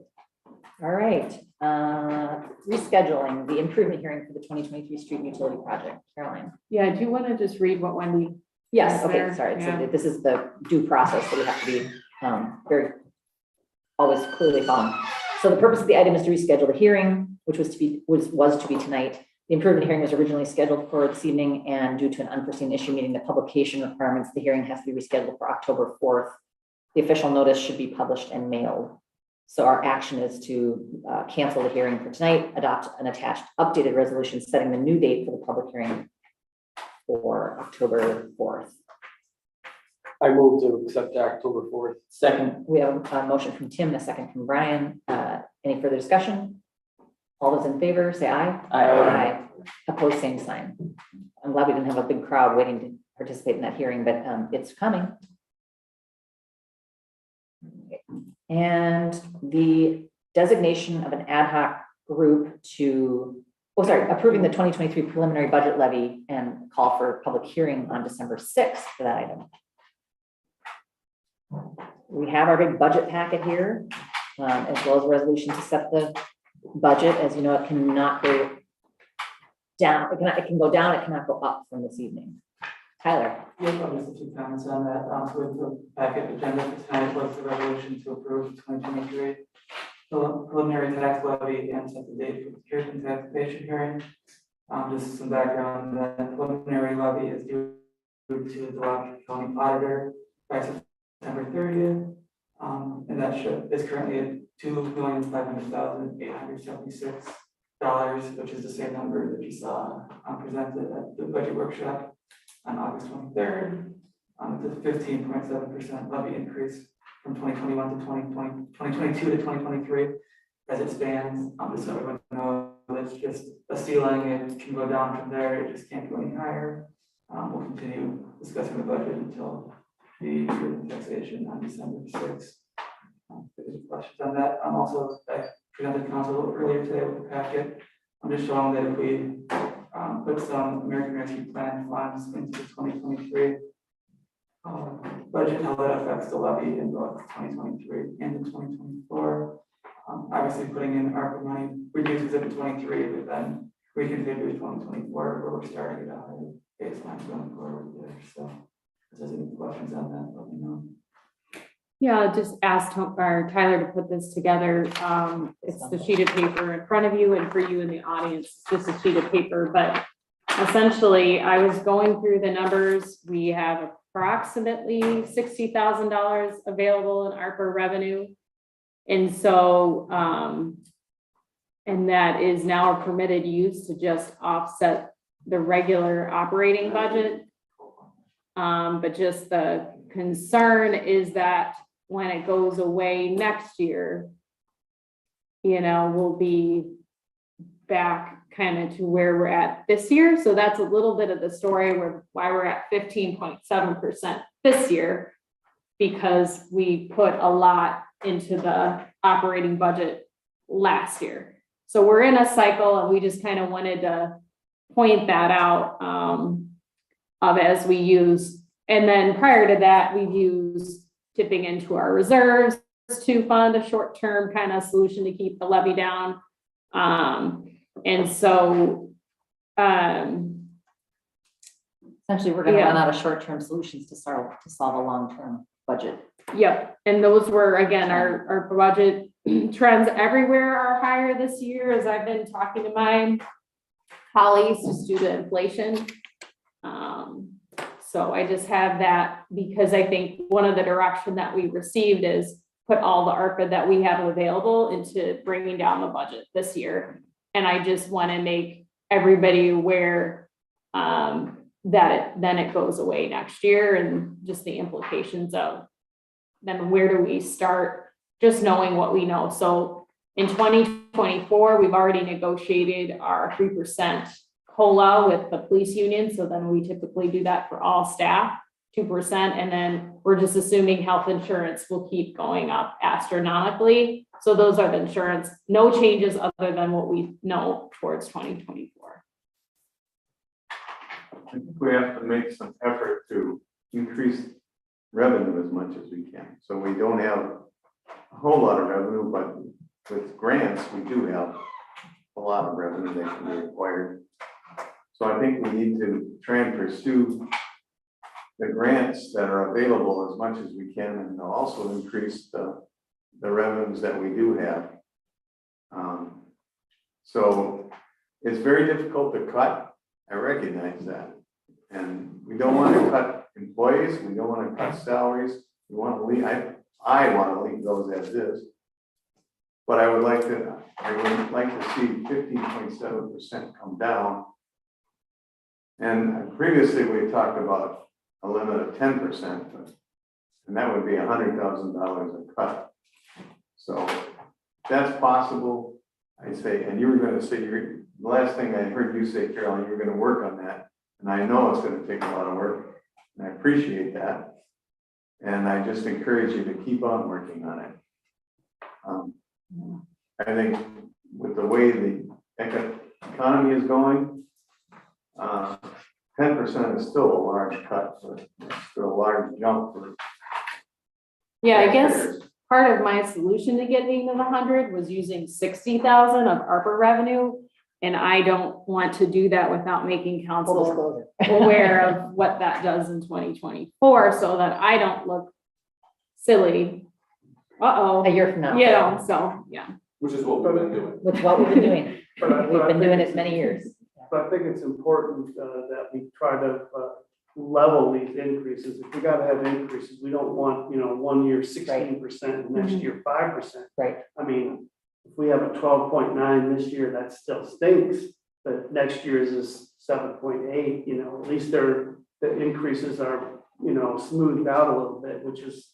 All right. Rescheduling the improvement hearing for the 2023 street utility project. Caroline. Yeah, do you want to just read what Wendy? Yes, okay, There, sorry. yeah. So this is the due process that we have to be very always clearly following. So the purpose of the item is to reschedule the hearing, which was to be tonight. The improvement hearing was originally scheduled for this evening, and due to an unforeseen issue meeting the publication requirements, the hearing has to be rescheduled for October 4th. The official notice should be published and mailed. So our action is to cancel the hearing for tonight, adopt an attached updated resolution setting the new date for the public hearing for October 4th. I move to accept October 4th. Second, we have a motion from Tim and a second from Brian. Any further discussion? All those in favor, say aye. Aye. Opposed, same sign. I'm glad we didn't have a big crowd waiting to participate in that hearing, but it's coming. And the designation of an ad hoc group to, approving the 2023 preliminary budget levy and call for public hearing on December 6th for that item. We have our big budget packet here, as well as a resolution to set the budget. As you know, it cannot go down. It can go down, it cannot go up from this evening. Tyler. Yes, I'll just a few comments on that. With the packet agenda for tonight was the resolution to approve 2023 preliminary tax levy and set the date for the security taxation hearing. Just some background, the preliminary levy is due to the Wabash County Auditor by September 30th. And that is currently at $2,500,876, which is the same number that you saw presented at the budget workshop on August 23rd. It's a 15.7% levy increase from 2021 to 2022 to 2023 as it stands. Just so everyone knows, it's just a ceiling. It can go down from there. It just can't go any higher. We'll continue discussing the budget until the taxation on December 6th. Any questions on that? Also, I presented council earlier today with the packet. I'm just showing that if we put some American Rescue Plan funds into the 2023 budget, how that affects the levy in both 2023 and in 2024. Obviously, putting in ARPA money reduces it in 23, but then reconfigures 2024 where we're starting at a higher baseline going forward there. So, if there's any questions on that, let me know. Yeah, just asked Tyler to put this together. It's the sheet of paper in front of you, and for you in the audience, it's just a sheet of paper. But essentially, I was going through the numbers. We have approximately $60,000 available in ARPA revenue. And so, and that is now a permitted use to just offset the regular operating budget. But just the concern is that when it goes away next year, we'll be back kind of to where we're at this year. So that's a little bit of the story why we're at 15.7% this year because we put a lot into the operating budget last year. So we're in a cycle and we just kind of wanted to point that out of as we use. And then prior to that, we've used tipping into our reserves to fund a short-term kind of solution to keep the levy down. And so, Essentially, we're gonna Yeah. run out of short-term solutions to solve a long-term budget. yep, and those were, again, our budget trends everywhere are higher this year, as I've been talking to my colleagues, just due to inflation. So I just have that because I think one of the direction that we received is put all the ARPA that we have available into bringing down the budget this year. And I just want to make everybody aware that then it goes away next year, and just the implications of then where do we start, just knowing what we know. So in 2024, we've already negotiated our 3% COLA with the police union. So then we typically do that for all staff, 2%. And then we're just assuming health insurance will keep going up astronomically. So those are the insurance, no changes other than what we know towards 2024. I think we have to make some effort to increase revenue as much as we can. So we don't have a whole lot of revenue, but with grants, we do have a lot of revenue that can be acquired. So I think we need to try and pursue the grants that are available as much as we can, and also increase the revenues that we do have. So it's very difficult to cut. I recognize that. And we don't want to cut employees. We don't want to cut salaries. We want to leave, I want to leave those as is. But I would like to see 15.7% come down. And previously we talked about a limit of 10%, and that would be $100,000 a cut. So that's possible. I say, and you were going to say, the last thing I heard you say, Carolyn, you're going to work on that. And I know it's going to take a lot of work, and I appreciate that. And I just encourage you to keep on working on it. I think with the way the economy is going, 10% is still a large cut, but it's still a large jump for. Yeah, I guess part of my solution to getting to the 100 was using 60,000 of ARPA revenue. And I don't want to do that without making council aware of what that does in 2024, so that I don't look silly. A year from now. You know, so, yeah. Which is what we've been doing. With what we've been doing. But We've I been think doing it's- it many years. But I think it's important that we try to level these increases. If we gotta have increases, we don't want, 1 year 16% and next year 5%. Right. I mean, if we have a 12.9 this year, that still stinks, but next year's is 7.8, at least the increases are, smoothed out a little bit, which is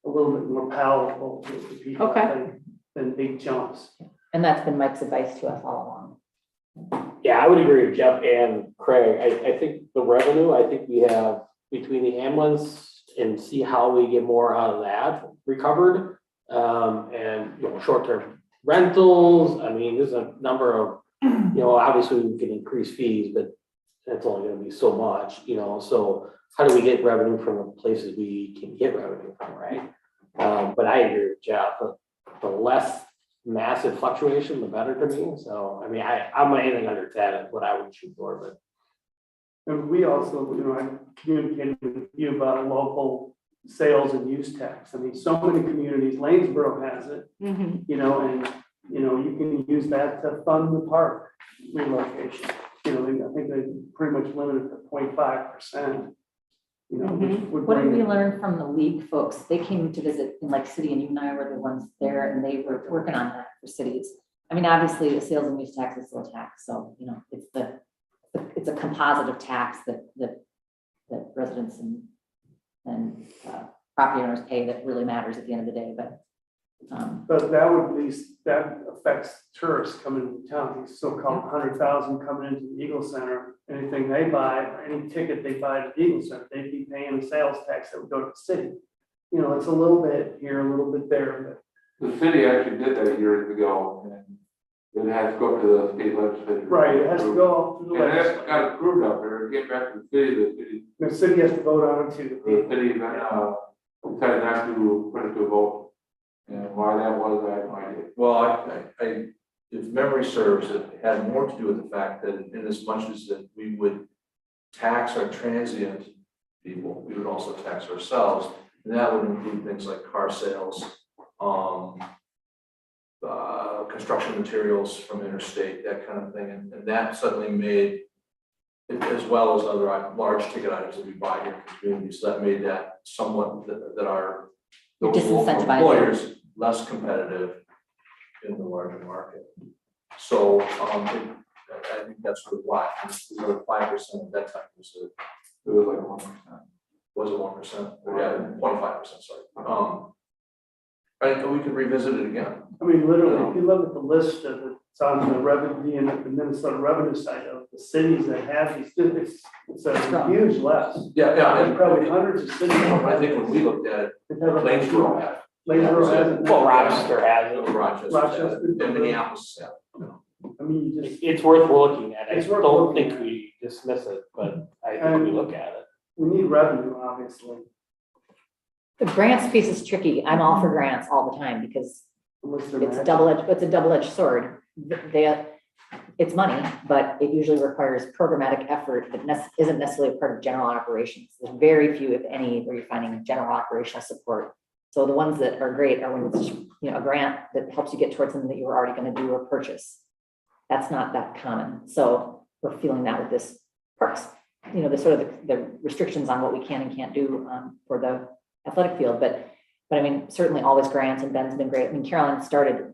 a little bit more palatable to people, I think, than big jumps. And that's been Mike's advice to us all along. Yeah, I would agree with Jeff and Craig. I think the revenue, I think we have between the ambulance and see how we get more out of that recovered. And, short-term rentals, I mean, there's a number of, obviously we can increase fees, but that's only gonna be so much, so how do we get revenue from the places we can get revenue from, right? But I agree with Jeff, the less massive fluctuation, the better to me. So, I mean, I'm anything under 10 is what I would shoot for, but. And we also, I communicated with you about local sales and use tax. I mean, so many communities, Lanesboro has it, and, you can use that to fund the park relocation. I think they pretty much limited to 0.5%. Which would What did bring we it- learn from the league folks? They came to visit in Lake City, and you and I were the ones there, and they were working on that for cities. I mean, obviously, the sales and use tax is still a tax, so, it's a composite of tax that residents and property owners pay that really matters at the end of the day. But But that would at least, that affects tourists coming into town, these so-called 100,000 coming into the Eagle Center. Anything they buy, or any ticket they buy to the Eagle Center, they'd be paying a sales tax that would go to the city. You know, it's a little bit here, a little bit there, The city actually did that years ago, and it has to go to the state legislature. but, right, it has to go up to the And that legislature. got approved up there, get back to the city, The city has to vote on it too. the city, decided not to put it to a vote. And why that was, I have no idea. Well, if memory serves, it had more to do with the fact that in as much as that we would tax our transient people, we would also tax ourselves. And that would include things like car sales, construction materials from interstate, that kind of thing. And that suddenly made, as well as other large ticket items that we buy here in the community, so that made that somewhat, that our those local Disincentivizing. employers less competitive in the larger market. So, I think that's sort of why, another 5% at that time was it was like 1%. Was it 1%? Yeah, 25%, sorry. And we could revisit it again. I mean, literally, if you look at the list of it's on the revenue, and the Minnesota revenue side of the cities that have these, it's a huge list. Yeah, There's and probably hundreds of cities. I think when we looked at it, Lanesboro had it. Lanesboro has it. Well, Rochester has it. Rochester had it, Rochester. and Minneapolis had it. I mean, you just, It's worth looking at. I It's worth don't looking think at. we dismiss it, but I think we look at it. we need revenue, obviously. The grants piece is tricky. I'm all for grants all the time because Unless they're it's a matching. it's a double-edged sword. It's money, but it usually requires programmatic effort that isn't necessarily a part of general operations. There's very few, if any, where you're finding general operational support. So the ones that are great are when it's, a grant that helps you get towards something that you were already going to do or purchase. That's not that common. So we're feeling that with this parks, the sort of the restrictions on what we can and can't do for the athletic field. But I mean, certainly always grants, and Ben's been great. I mean, Carolyn started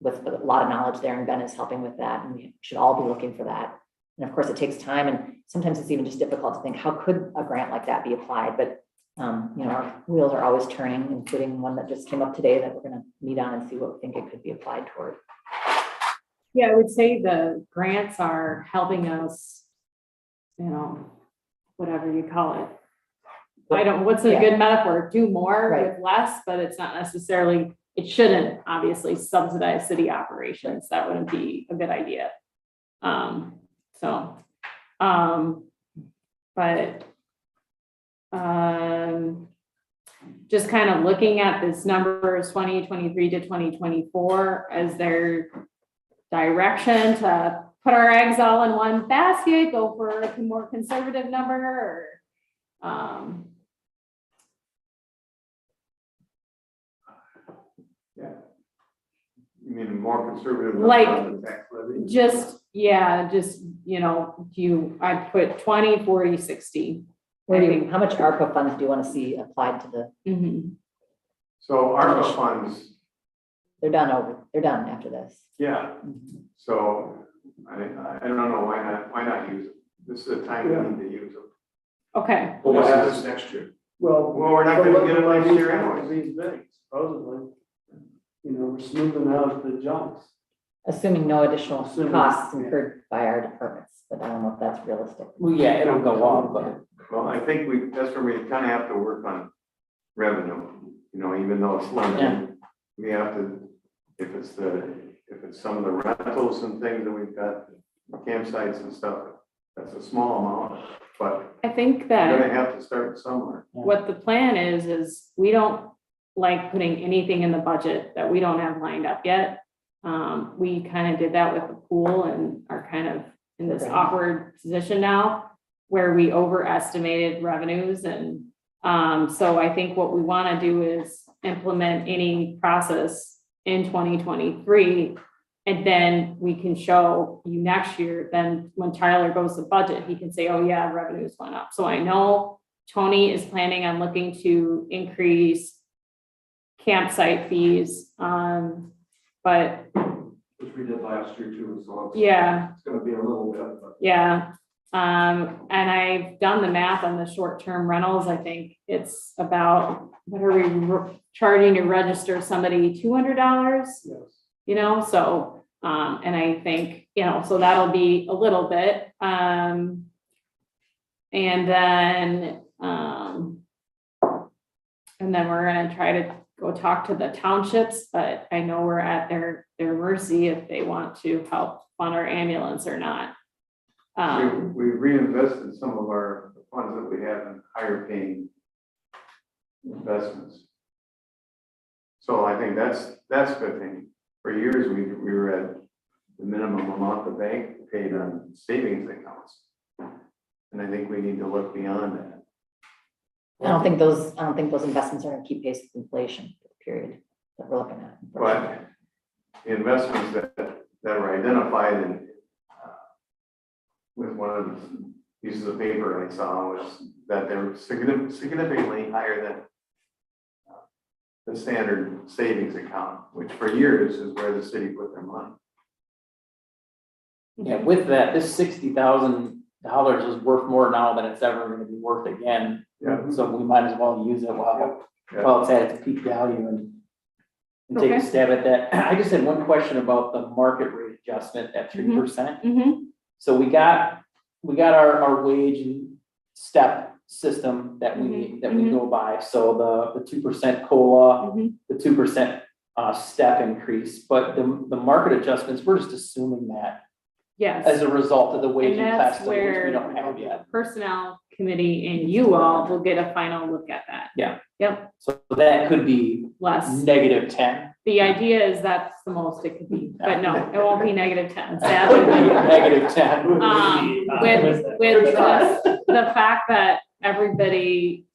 with a lot of knowledge there, and Ben is helping with that, and we should all be looking for that. And of course, it takes time, and sometimes it's even just difficult to think, how could a grant like that be applied? But our wheels are always turning, including one that just came up today that we're going to meet on and see what we think it could be applied toward. Yeah, I would say the grants are helping us, whatever you call it. What's a good metaphor? Do more with less, but it's not necessarily, it shouldn't obviously subsidize city operations. That wouldn't be a good idea. Just kind of looking at this numbers 2023 to 2024 as their direction to put our eggs all in one basket, go for a more conservative number, or You mean more conservative? Like, on the tax levy? I put 20, 40, 60. How much ARPA funds do you want to see applied to the, Mhm. So ARPA funds, they're done after this. yeah, so I don't know, why not use it? This is the time we need to use them. Okay, Well, what happens next year? Well, We're not gonna get it next year anyway. anyways. These big, supposedly. We're smoothing out the junks. Assuming no additional Assuming, costs yeah. incurred by our departments, but I don't know if that's realistic. Well, yeah, it'll go up, but Well, I think that's where we kind of have to work on revenue, even though it's limited. We have to, if it's some of the rentals and things that we've got, campsites and stuff, that's a small amount, but I think we're that gonna have to start somewhere. what the plan is we don't like putting anything in the budget that we don't have lined up yet. We kind of did that with the pool and are kind of in this awkward position now where we overestimated revenues. And so I think what we want to do is implement any process in 2023. And then we can show you next year, then when Tyler goes to budget, he can say, oh yeah, revenues went up. So I know Tony is planning on looking to increase campsite fees, but Which we did last year too, so yeah, it's gonna be a little bit, but. yeah. And I've done the math on the short-term rentals. I think it's about, what are we charging to register somebody, $200? Yes. You know, so, and I think, you know, so that'll be a little bit, and then we're gonna try to go talk to the townships, but I know we're at their mercy if they want to help fund our ambulance or not. We reinvested some of our funds that we have in higher paying investments. So I think that's a good thing. For years, we were at the minimum amount the bank paid on savings accounts. And I think we need to look beyond that. I don't think those investments are gonna keep pace with inflation, period, that we're looking at. But the investments that were identified in, with one of the pieces of paper I saw was that they're significantly higher than the standard savings account, which for years is where the city put their money. Yeah, with that, this $60,000 is worth more now than it's ever gonna be worth again. Yeah. So we might as well use it while it's at its peak value and take a Okay. stab at that. I just had one question about the market rate adjustment at 3%. So we got our wage and step system that we go by. So the 2% COLA, the 2% step increase, but the market adjustments, we're just assuming that Yes. as a result of the wage And and that's class, which we where don't have yet. Personnel committee and you all will get a final look at that. Yeah. Yep, So that could be less. -10. The idea is that's the most it could be, but no, it won't be -10, sadly. -10. With just the fact that everybody,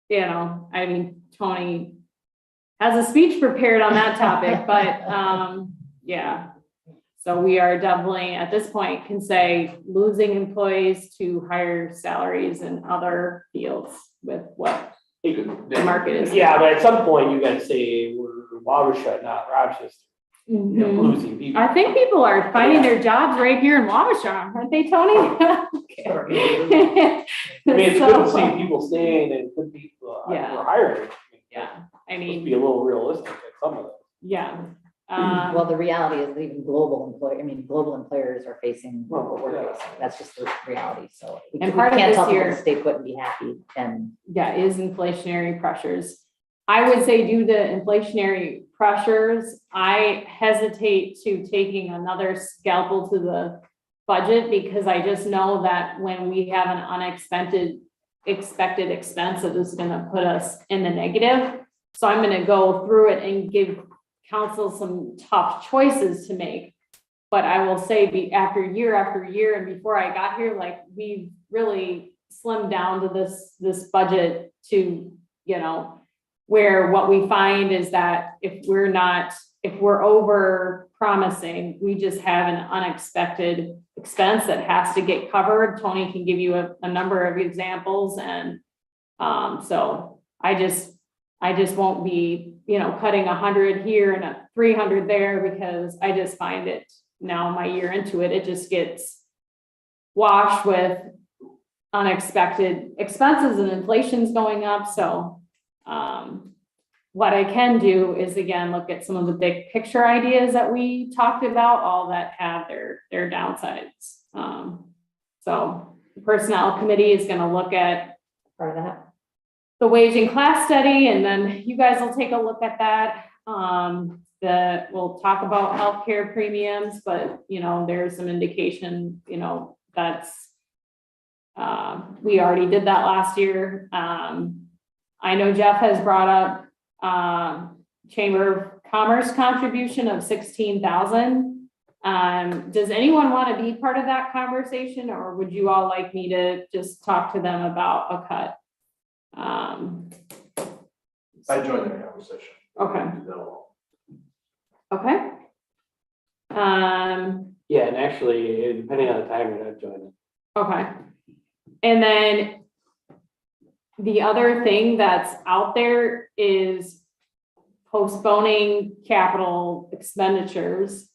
you know, I mean, Tony has a speech prepared on that topic, but, yeah. So we are definitely, at this point, can say losing employees to higher salaries in other fields with what the market is. Yeah, but at some point you gotta say we're Wabasha, not Rochester, you know, Mhm. losing people. I think people are finding their jobs right here in Wabasha, aren't they, Tony? I mean, it's good to see people staying and good people Yeah. are hired. Yeah, I Let's mean, be a little realistic at some of it. yeah. Well, the reality is that even global employers are facing what we're facing. That's just the reality. So we And can't part of tell this people year- to stay put and be happy. And Yeah, is inflationary pressures. I would say due to inflationary pressures, I hesitate to taking another scalpel to the budget because I just know that when we have an expected expense, it is gonna put us in the negative. So I'm gonna go through it and give council some tough choices to make. But I will say after year and before I got here, like we've really slimmed down to this budget to, you know, where what we find is that if we're over promising, we just have an unexpected expense that has to get covered. Tony can give you a number of examples and, so I just won't be, you know, cutting 100 here and 300 there because I just find it now my year into it, it just gets washed with unexpected expenses and inflation's going up. So, what I can do is again, look at some of the big picture ideas that we talked about, all that have their downsides. So the personnel committee is going to look at part of that. the wage and class study, and then you guys will take a look at that. We'll talk about healthcare premiums, but you know, there's some indication, you know, that's, we already did that last year. I know Jeff has brought up, Chamber of Commerce contribution of 16,000. Does anyone want to be part of that conversation, or would you all like me to just talk to them about a cut? I joined that conversation. Okay. Okay. Yeah, and actually, depending on the time you're not joining. Okay. And then the other thing that's out there is postponing capital expenditures.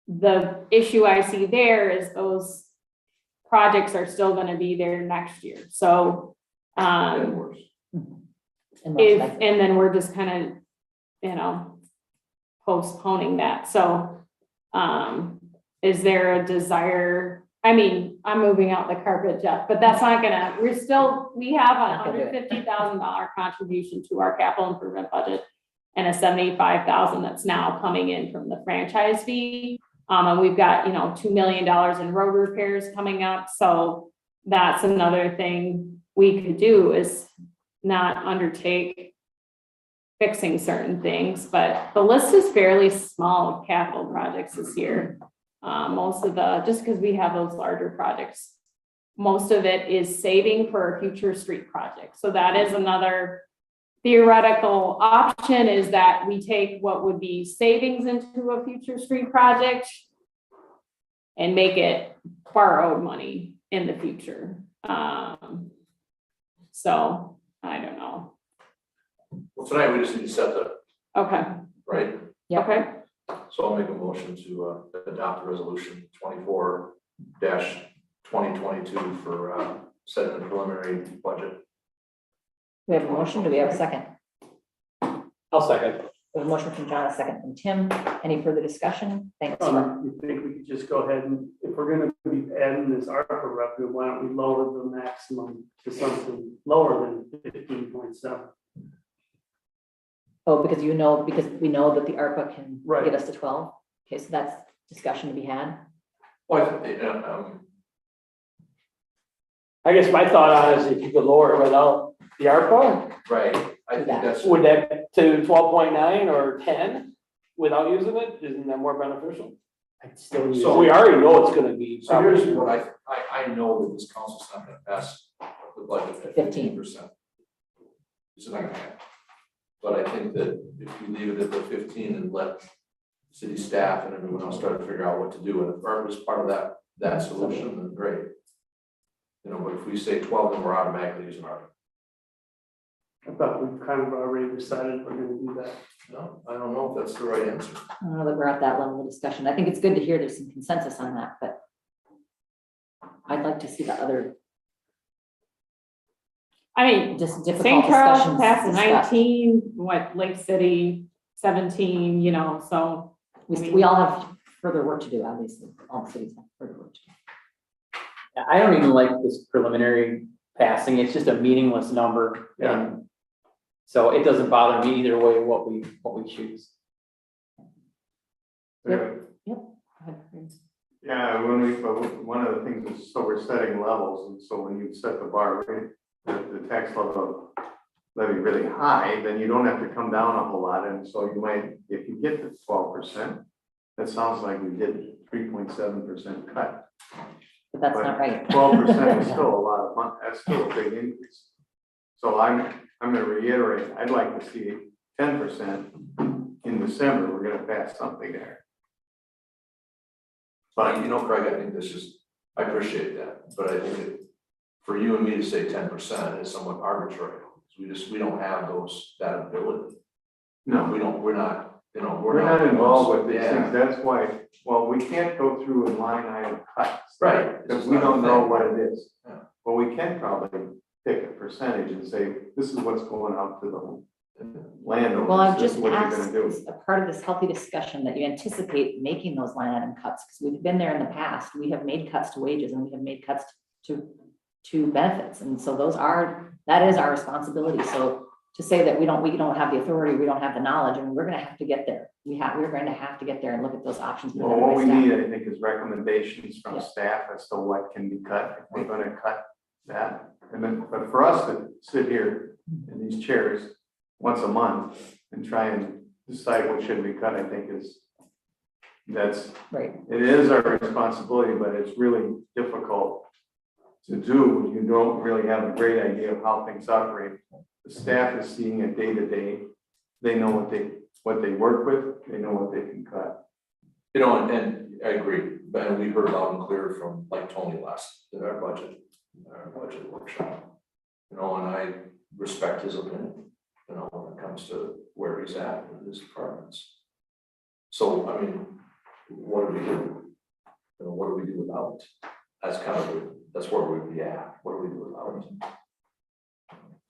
The issue I see there is those projects are still gonna be there next year, so, Of course. And more if, expensive. and then we're just kind of, you know, postponing that, so, is there a desire? I mean, I'm moving out the carpet, Jeff, but that's not gonna, we have Not gonna do $150,000 contribution to our capital improvement budget and a $75,000 that's now coming in from the franchise fee. And we've got, you know, $2 million in road repairs coming up, so that's another thing we could do is not undertake fixing certain things, but the list is fairly small of capital projects this year. Most of just because we have those larger projects, most of it is saving for a future street project. So that is another theoretical option, is that we take what would be savings into a future street project and make it borrowed money in the future. So I don't know. Well, tonight we just need to set the, Okay, right? Yep. okay, So I'll make a motion to adopt the resolution 24-2022 for setting the preliminary budget. We have a motion, do we have a second? I'll second. We have a motion from John, a second from Tim. Any further discussion? Thanks. You think we could just go ahead and, if we're gonna be adding this ARPA revenue, why don't we lower the maximum to something lower than 15.7? Oh, because we know that the ARPA can Right. get us to 12. Okay, so that's discussion to be had. Well, I guess my thought on it is if you could lower it without the ARPA, right, I think that's. would that to 12.9 or 10 without using it, isn't that more beneficial? I'd still use So We already know it's gonna be. So here's what I know that this council's not gonna pass the budget at 15%. 15%. It's not gonna happen. But I think that if you leave it at the 15 and let city staff and everyone else try to figure out what to do, and if ARPA is part of that solution, then great. You know, but if we say 12, then we're automatically using ARPA. I thought we've kind of already decided we're gonna do that. No, I don't know if that's the right answer. I don't know that we're at that level of discussion. I think it's good to hear there's some consensus on that, but I'd like to see the other I mean, just difficult St. Charles discussions passed discussed. 19, Lake City 17, you know, so. We all have further work to do, obviously. All cities have further work to do. I don't even like this preliminary passing, it's just a meaningless number. Yeah. And so it doesn't bother me either way what we choose. Yep. Yeah, but one of the things is, so we're setting levels, and so when you set the bar rate, the tax levy really high, then you don't have to come down a whole lot, and so you might, if you get to 12%, that sounds like we did 3.7% cut. But that's not right. 12% is still a lot of money, that's still a big increase. So I'm gonna reiterate, I'd like to see 10% in December, we're gonna pass something there. But you know, Craig, I think this is, I appreciate that, but I think that for you and me to say 10% is somewhat arbitrary. We don't have that ability. No, We're not, you know, we're not involved with these Yeah. things, that's why, well, we can't go through and line item cuts. Right. Because we don't know what it is. Yeah. But we can probably pick a percentage and say, this is what's going out to the landowners. Well, I've this is just what you're asked, gonna do. as a part of this healthy discussion, that you anticipate making those line item cuts, because we've been there in the past. We have made cuts to wages and we have made cuts to benefits. And so that is our responsibility. So to say that we don't have the authority, we don't have the knowledge, I mean, we're gonna have to get there. We're going to have to get there and look at those options. Well, what we need, I think, is recommendations from Yeah. staff as to what can be cut, if we're gonna cut that. And then, but for us to sit here in these chairs once a month and try and decide what should be cut, I think that's, Right. it is our responsibility, but it's really difficult to do when you don't really have a great idea of how things operate. The staff is seeing it day to day. They know what they work with, they know what they can cut. You know, and I agree, but we heard loud and clear from like Tony last, in our budget workshop. You know, and I respect his opinion, you know, when it comes to where he's at in his departments. So, I mean, what do we do? You know, what do we do without? That's kind of, that's where we'd be at. What do we do without it?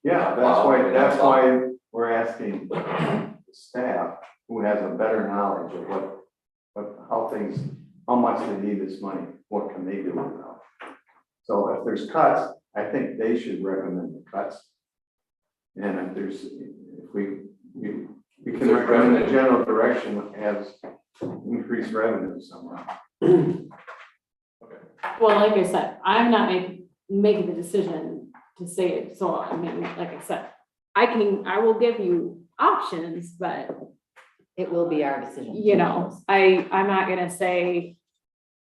Yeah, that's why we're asking the staff who has a better knowledge of how much they need this money, what can they do without. So if there's cuts, I think they should recommend the cuts. And if we can recommend the general direction as increased revenue somewhere. Well, like I said, I'm not making the decision to say it, so I mean, like I said, I will give you options, but It will be our decision. you know, I'm not gonna say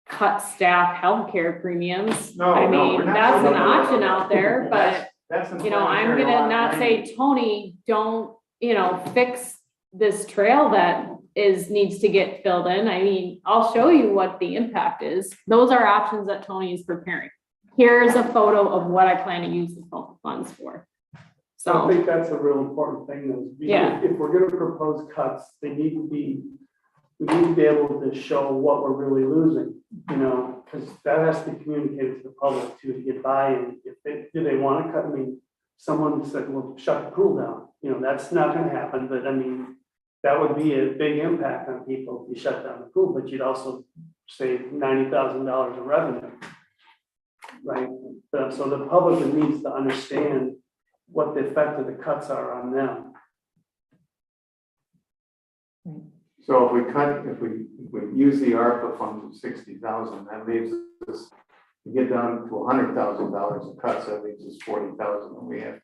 cut staff healthcare premiums. No, I no, mean, we're not that's saying an no. option out there, but That's you know, I'm inflammatory gonna law not language. say, Tony, don't, you know, fix this trail that needs to get filled in. I mean, I'll show you what the impact is. Those are options that Tony is preparing. Here's a photo of what I plan to use the funds for. I So, think that's a real important thing, though. Yeah. If we're gonna propose cuts, we need to be able to show what we're really losing, you know, because that has to be communicated to the public too, to get buy-in. Do they want to cut? I mean, someone said, well, shut the pool down, you know, that's not gonna happen, but I mean, that would be a big impact on people if you shut down the pool, but you'd also save $90,000 of revenue. Right, so the public needs to understand what the effect of the cuts are on them. So if we use the ARPA funds of 60,000, that leaves us, to get down to $100,000 of cuts, that leaves us 40,000, and we have to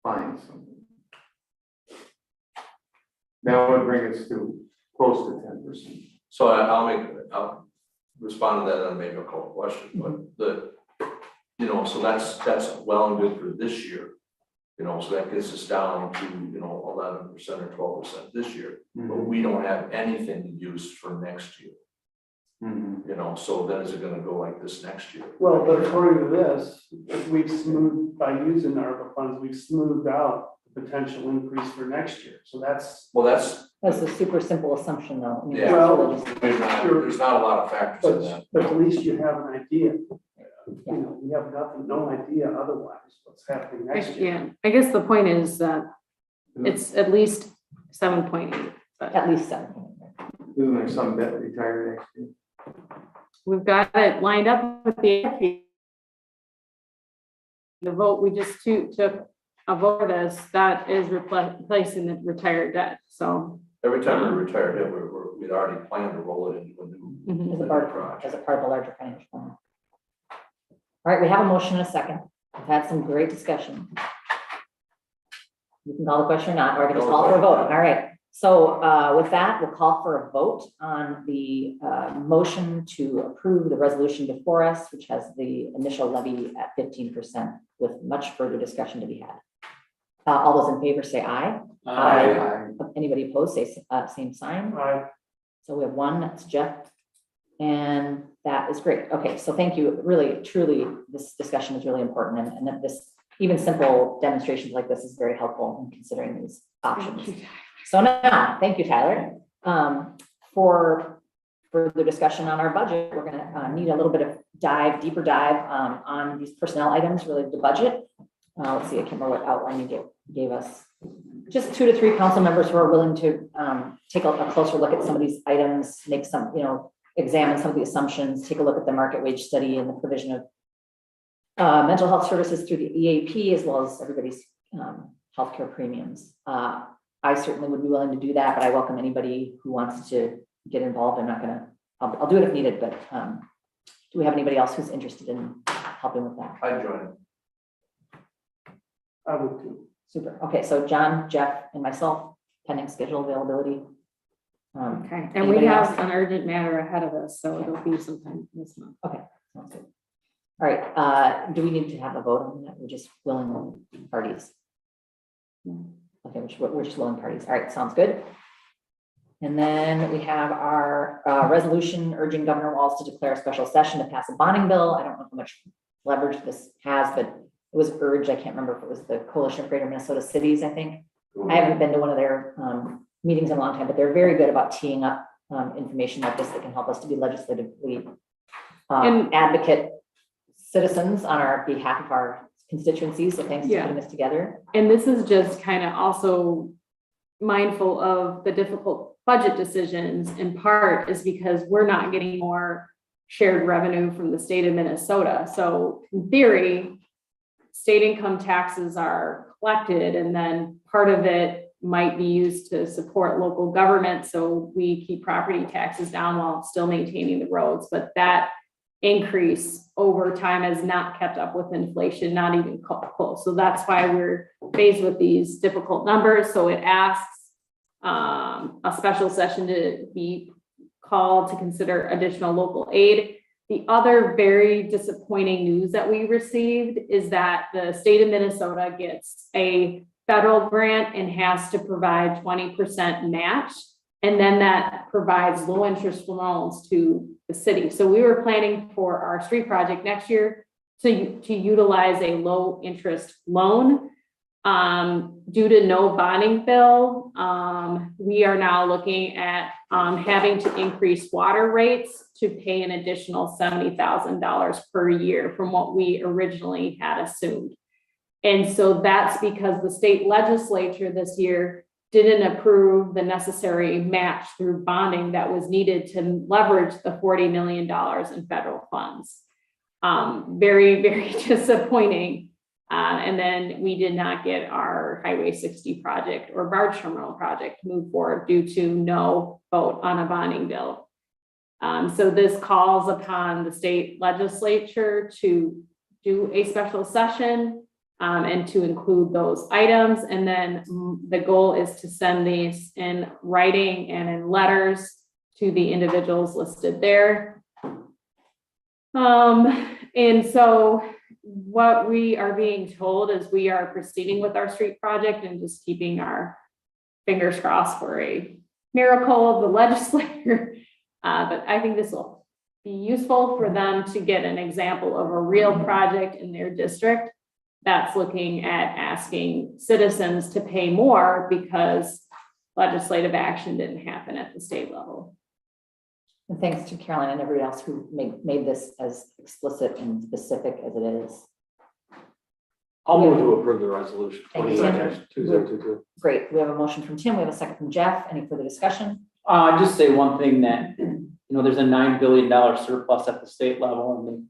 find something. That would bring us to close to 10%. So I'll respond to that and maybe a couple questions, but so that's well and good for this year. So that gets us down to, 11% or 12% this year, but we don't have anything to use for next year. So then is it gonna go like this next year? Well, but according to this, we've smoothed, by using ARPA funds, we've smoothed out the potential increase for next year, so that's. Well, that's, That's a super simple assumption, though. I mean, Yeah. Well, there's not a lot of factors in that. But at least you have an idea. You know, we have no idea otherwise what's happening next year. yeah, I guess the point is that it's at least 7.8, but At least 7. Isn't there some that retire next year? we've got it lined up with the vote, we just took a vote for this, that is replacing the retired debt, so. Every time we retired, we'd already planned to roll it into a new. As a part of a larger financial plan. All right, we have a motion and a second. We've had some great discussion. You can call the question or not, or I can just call for a vote. All right. So with that, we'll call for a vote on the motion to approve the resolution before us, which has the initial levy at 15% with much further discussion to be had. All those in favor say aye. Aye. Anybody opposed, say same sign. Aye. So we have one, that's Jeff. And that is great. Okay, so thank you. Really, truly, this discussion is really important. And that this, even simple demonstrations like this is very helpful in considering these options. So now, thank you, Tyler. For further discussion on our budget, we're gonna need a little bit of deeper dive on these personnel items related to budget. Let's see, I can't remember what outline you gave us. Just 2 to 3 council members who are willing to take a closer look at some of these items, make some, examine some of the assumptions, take a look at the market wage study and the provision of mental health services through the EAP, as well as everybody's healthcare premiums. I certainly would be willing to do that, but I welcome anybody who wants to get involved. I'm not gonna, I'll do it if needed, but do we have anybody else who's interested in helping with that? I'd join. I would too. Super. Okay, so John, Jeff, and myself, pending schedule availability. Okay, and we Anybody have else? an urgent matter ahead of us, so it'll be sometime this month. Okay, sounds good. All right, do we need to have a vote on that? We're just willing parties. Okay, we're just willing parties. All right, sounds good. And then we have our resolution urging Governor Walz to declare a special session to pass a bonding bill. I don't know how much leverage this has, but it was urged. I can't remember if it was the Coalition of Greater Minnesota Cities, I think. I haven't been to one of their meetings in a long time, but they're very good about teeing up information like this that can help us to be legislatively advocate citizens on our behalf of our constituencies, so thanks for Yeah. putting this together. And this is just kind of also mindful of the difficult budget decisions in part is because we're not getting more shared revenue from the state of Minnesota. So in theory, state income taxes are collected and then part of it might be used to support local government. So we keep property taxes down while still maintaining the roads, but that increase over time has not kept up with inflation, not even close. So that's why we're faced with these difficult numbers. So it asks a special session to be called to consider additional local aid. The other very disappointing news that we received is that the state of Minnesota gets a federal grant and has to provide 20% match. And then that provides low interest loans to the city. So we were planning for our street project next year to utilize a low interest loan. Due to no bonding bill, we are now looking at having to increase water rates to pay an additional $70,000 per year from what we originally had assumed. And so that's because the state legislature this year didn't approve the necessary match through bonding that was needed to leverage the $40 million in federal funds. Very, very disappointing. And then we did not get our Highway 60 project or barge terminal project moved forward due to no vote on a bonding bill. So this calls upon the state legislature to do a special session and to include those items. And then the goal is to send these in writing and in letters to the individuals listed there. And so what we are being told is we are proceeding with our street project and just keeping our fingers crossed for a miracle of the legislature. But I think this will be useful for them to get an example of a real project in their district that's looking at asking citizens to pay more because legislative action didn't happen at the state level. And thanks to Caroline and everybody else who made this as explicit and specific as it is. I'll move to approve the resolution. Thank you, Tim. 2022. Great. We have a motion from Tim. We have a second from Jeff. Any further discussion? Just say one thing that, there's a $9 billion surplus at the state level and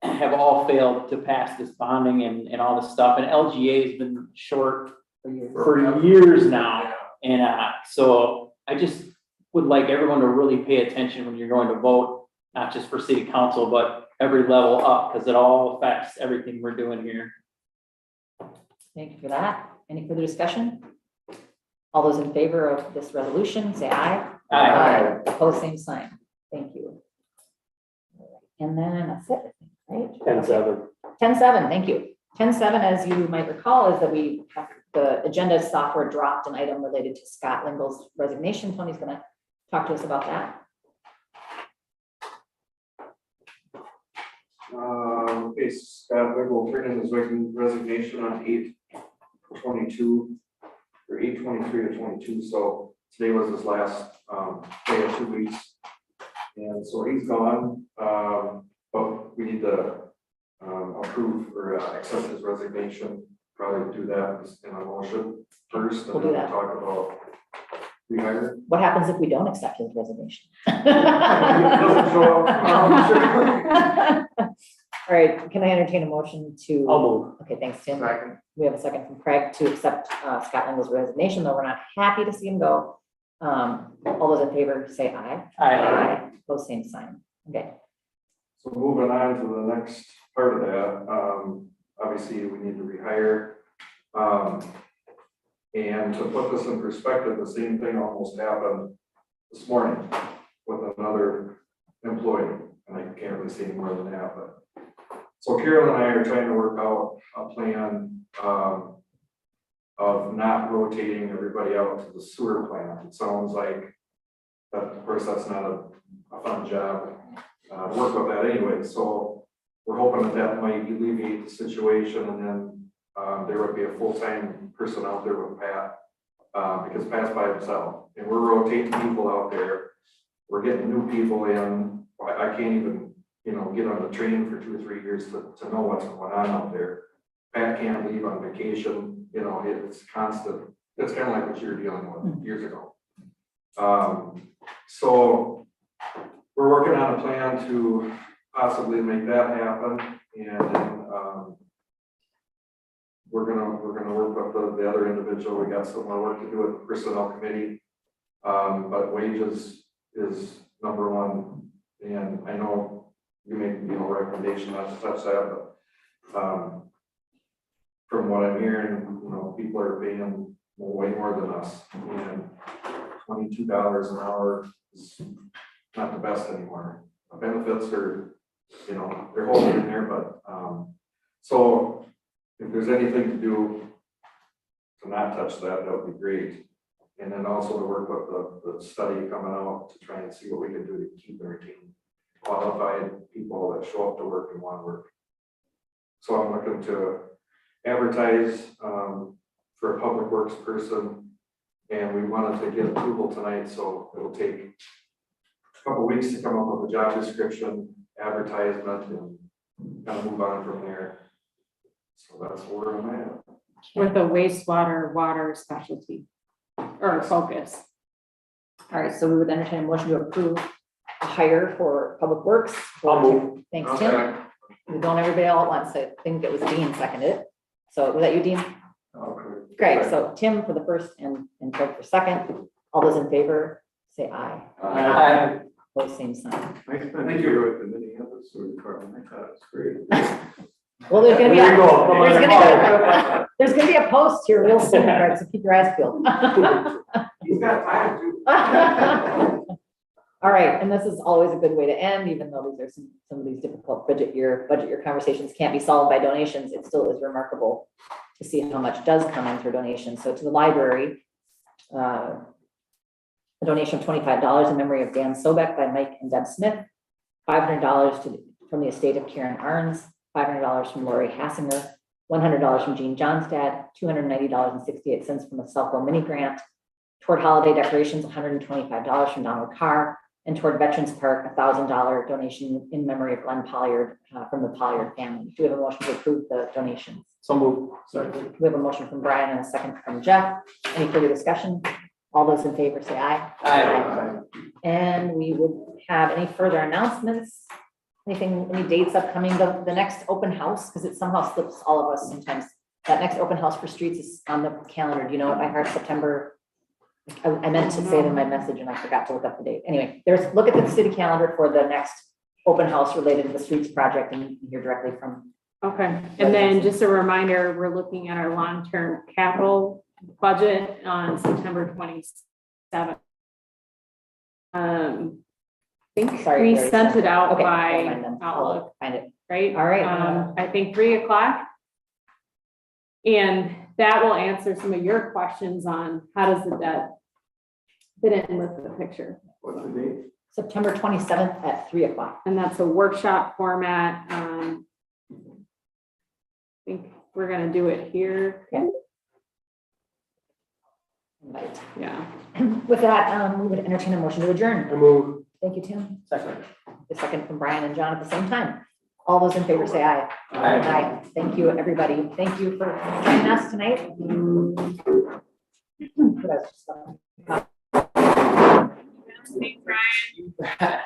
they have all failed to pass this bonding and all this stuff. And LGA has been short for years now. And so I just would like everyone to really pay attention when you're going to vote, not just for city council, but every level up, because it all affects everything we're doing here. Thank you for that. Any further discussion? All those in favor of this resolution, say aye. Aye. Opposed, same sign. Thank you. And then that's it, I think, right? 10-7. 10-7, thank you. 10-7, as you might recall, is that the agenda software dropped an item related to Scott Lingel's resignation. Tony's gonna talk to us about that. Okay, Scott Wiggle turned in his resignation on 8/22 or 8/23/22. So today was his last day of 2 weeks, and so he's gone. But we need to approve or accept his resignation. Probably do that in a motion first, and We'll do then that. talk about rehire. What happens if we don't accept his resignation? Doesn't show up. All right, can I entertain a motion to? I'll move. Okay, thanks, Tim. Second. We have a second from Craig to accept Scott Lingel's resignation, though we're not happy to see him go. All those in favor say aye. Aye. Opposed, same sign. Okay. So moving on to the next part of that, obviously we need to rehire. And to put this in perspective, the same thing almost happened this morning with another employee. And I can't really say any more than that, but. So Carol and I are trying to work out a plan of not rotating everybody out to the sewer plant. It sounds like, that, of course, that's not a fun job. Work with that anyway, so we're hoping that might alleviate the situation, and then there would be a full-time person out there with Pat, because Pat's by himself, and we're rotating people out there. We're getting new people in. I can't even, get on the train for 2 or 3 years to know what's going on out there. Pat can't leave on vacation, it's constant. It's kind of like what you were dealing with years ago. So we're working on a plan to possibly make that happen, and then we're gonna work with the other individual. We got some more work to do with the personnel committee. But wages is number one, and I know you make, recommendation not to touch that, but from what I'm hearing, people are paying way more than us, and $22 an hour is not the best anymore. Benefits are, they're holding in there, but so if there's anything to do to not touch that, that would be great. And then also to work with the study coming out to try and see what we can do to keep and retain qualified people that show up to work and want to work. So I'm looking to advertise for a public works person, and we wanted to get approval tonight, so it'll take a couple weeks to come up with a job description, advertisement, and kind of move on from there. So that's where I'm at. With a wastewater, water specialty or focus. All right, so we would entertain a motion to approve a hire for Public Works. I'll move. Thanks, Tim. We don't everybody all at once. I think it was Dean seconded it. So was that you, Dean? Okay. Great. So Tim for the first and Craig for second. All those in favor, say aye. Aye. Both same sign. I spent a year with the Minneapolis sewer department. I thought it was great. Well, there's gonna be, There you go. there's gonna be a post here real soon, Craig, so keep your eyes peeled. He's got time to. All right, and this is always a good way to end, even though these are some of these difficult budget year conversations can't be solved by donations. It still is remarkable to see how much does come in through donations. So to the library, a donation of $25 in memory of Dan Sobek by Mike and Deb Smith, $500 from the estate of Karen Arns, $500 from Lori Hassinger, $100 from Jean Johnstad, $290.68 from a Selco mini grant, toward holiday decorations, $125 from Donald Carr, and toward Veterans Park, $1,000 donation in memory of Glenn Polliard from the Polliard family. Do we have a motion to approve the donations? So move. We have a motion from Brian and a second from Jeff. Any further discussion? All those in favor say aye. Aye. And we would have any further announcements? Anything, any dates upcoming, the next open house, because it somehow slips all of us sometimes. That next open house for streets is on the calendar. Do you know it by heart? September? I meant to say it in my message and I forgot to look up the date. Anyway, look at the city calendar for the next open house related to the streets project, and you can hear directly from. Okay, and then just a reminder, we're looking at our long-term capital budget on September 27th. I think Sorry, we Barry, sent it out Okay, by never mind then. I'll Outlook, find it. right? All right. I think 3 o'clock. And that will answer some of your questions on how does the debt fit in with the picture. What's the date? September 27th at 3 o'clock. And that's a workshop format. I think we're gonna do it here. Okay. Right. Yeah. With that, we would entertain a motion to adjourn. I move. Thank you, Tim. Second. The second from Brian and John at the same time. All those in favor say aye. Aye. Thank you, everybody. Thank you for joining us tonight. Thanks, Brian.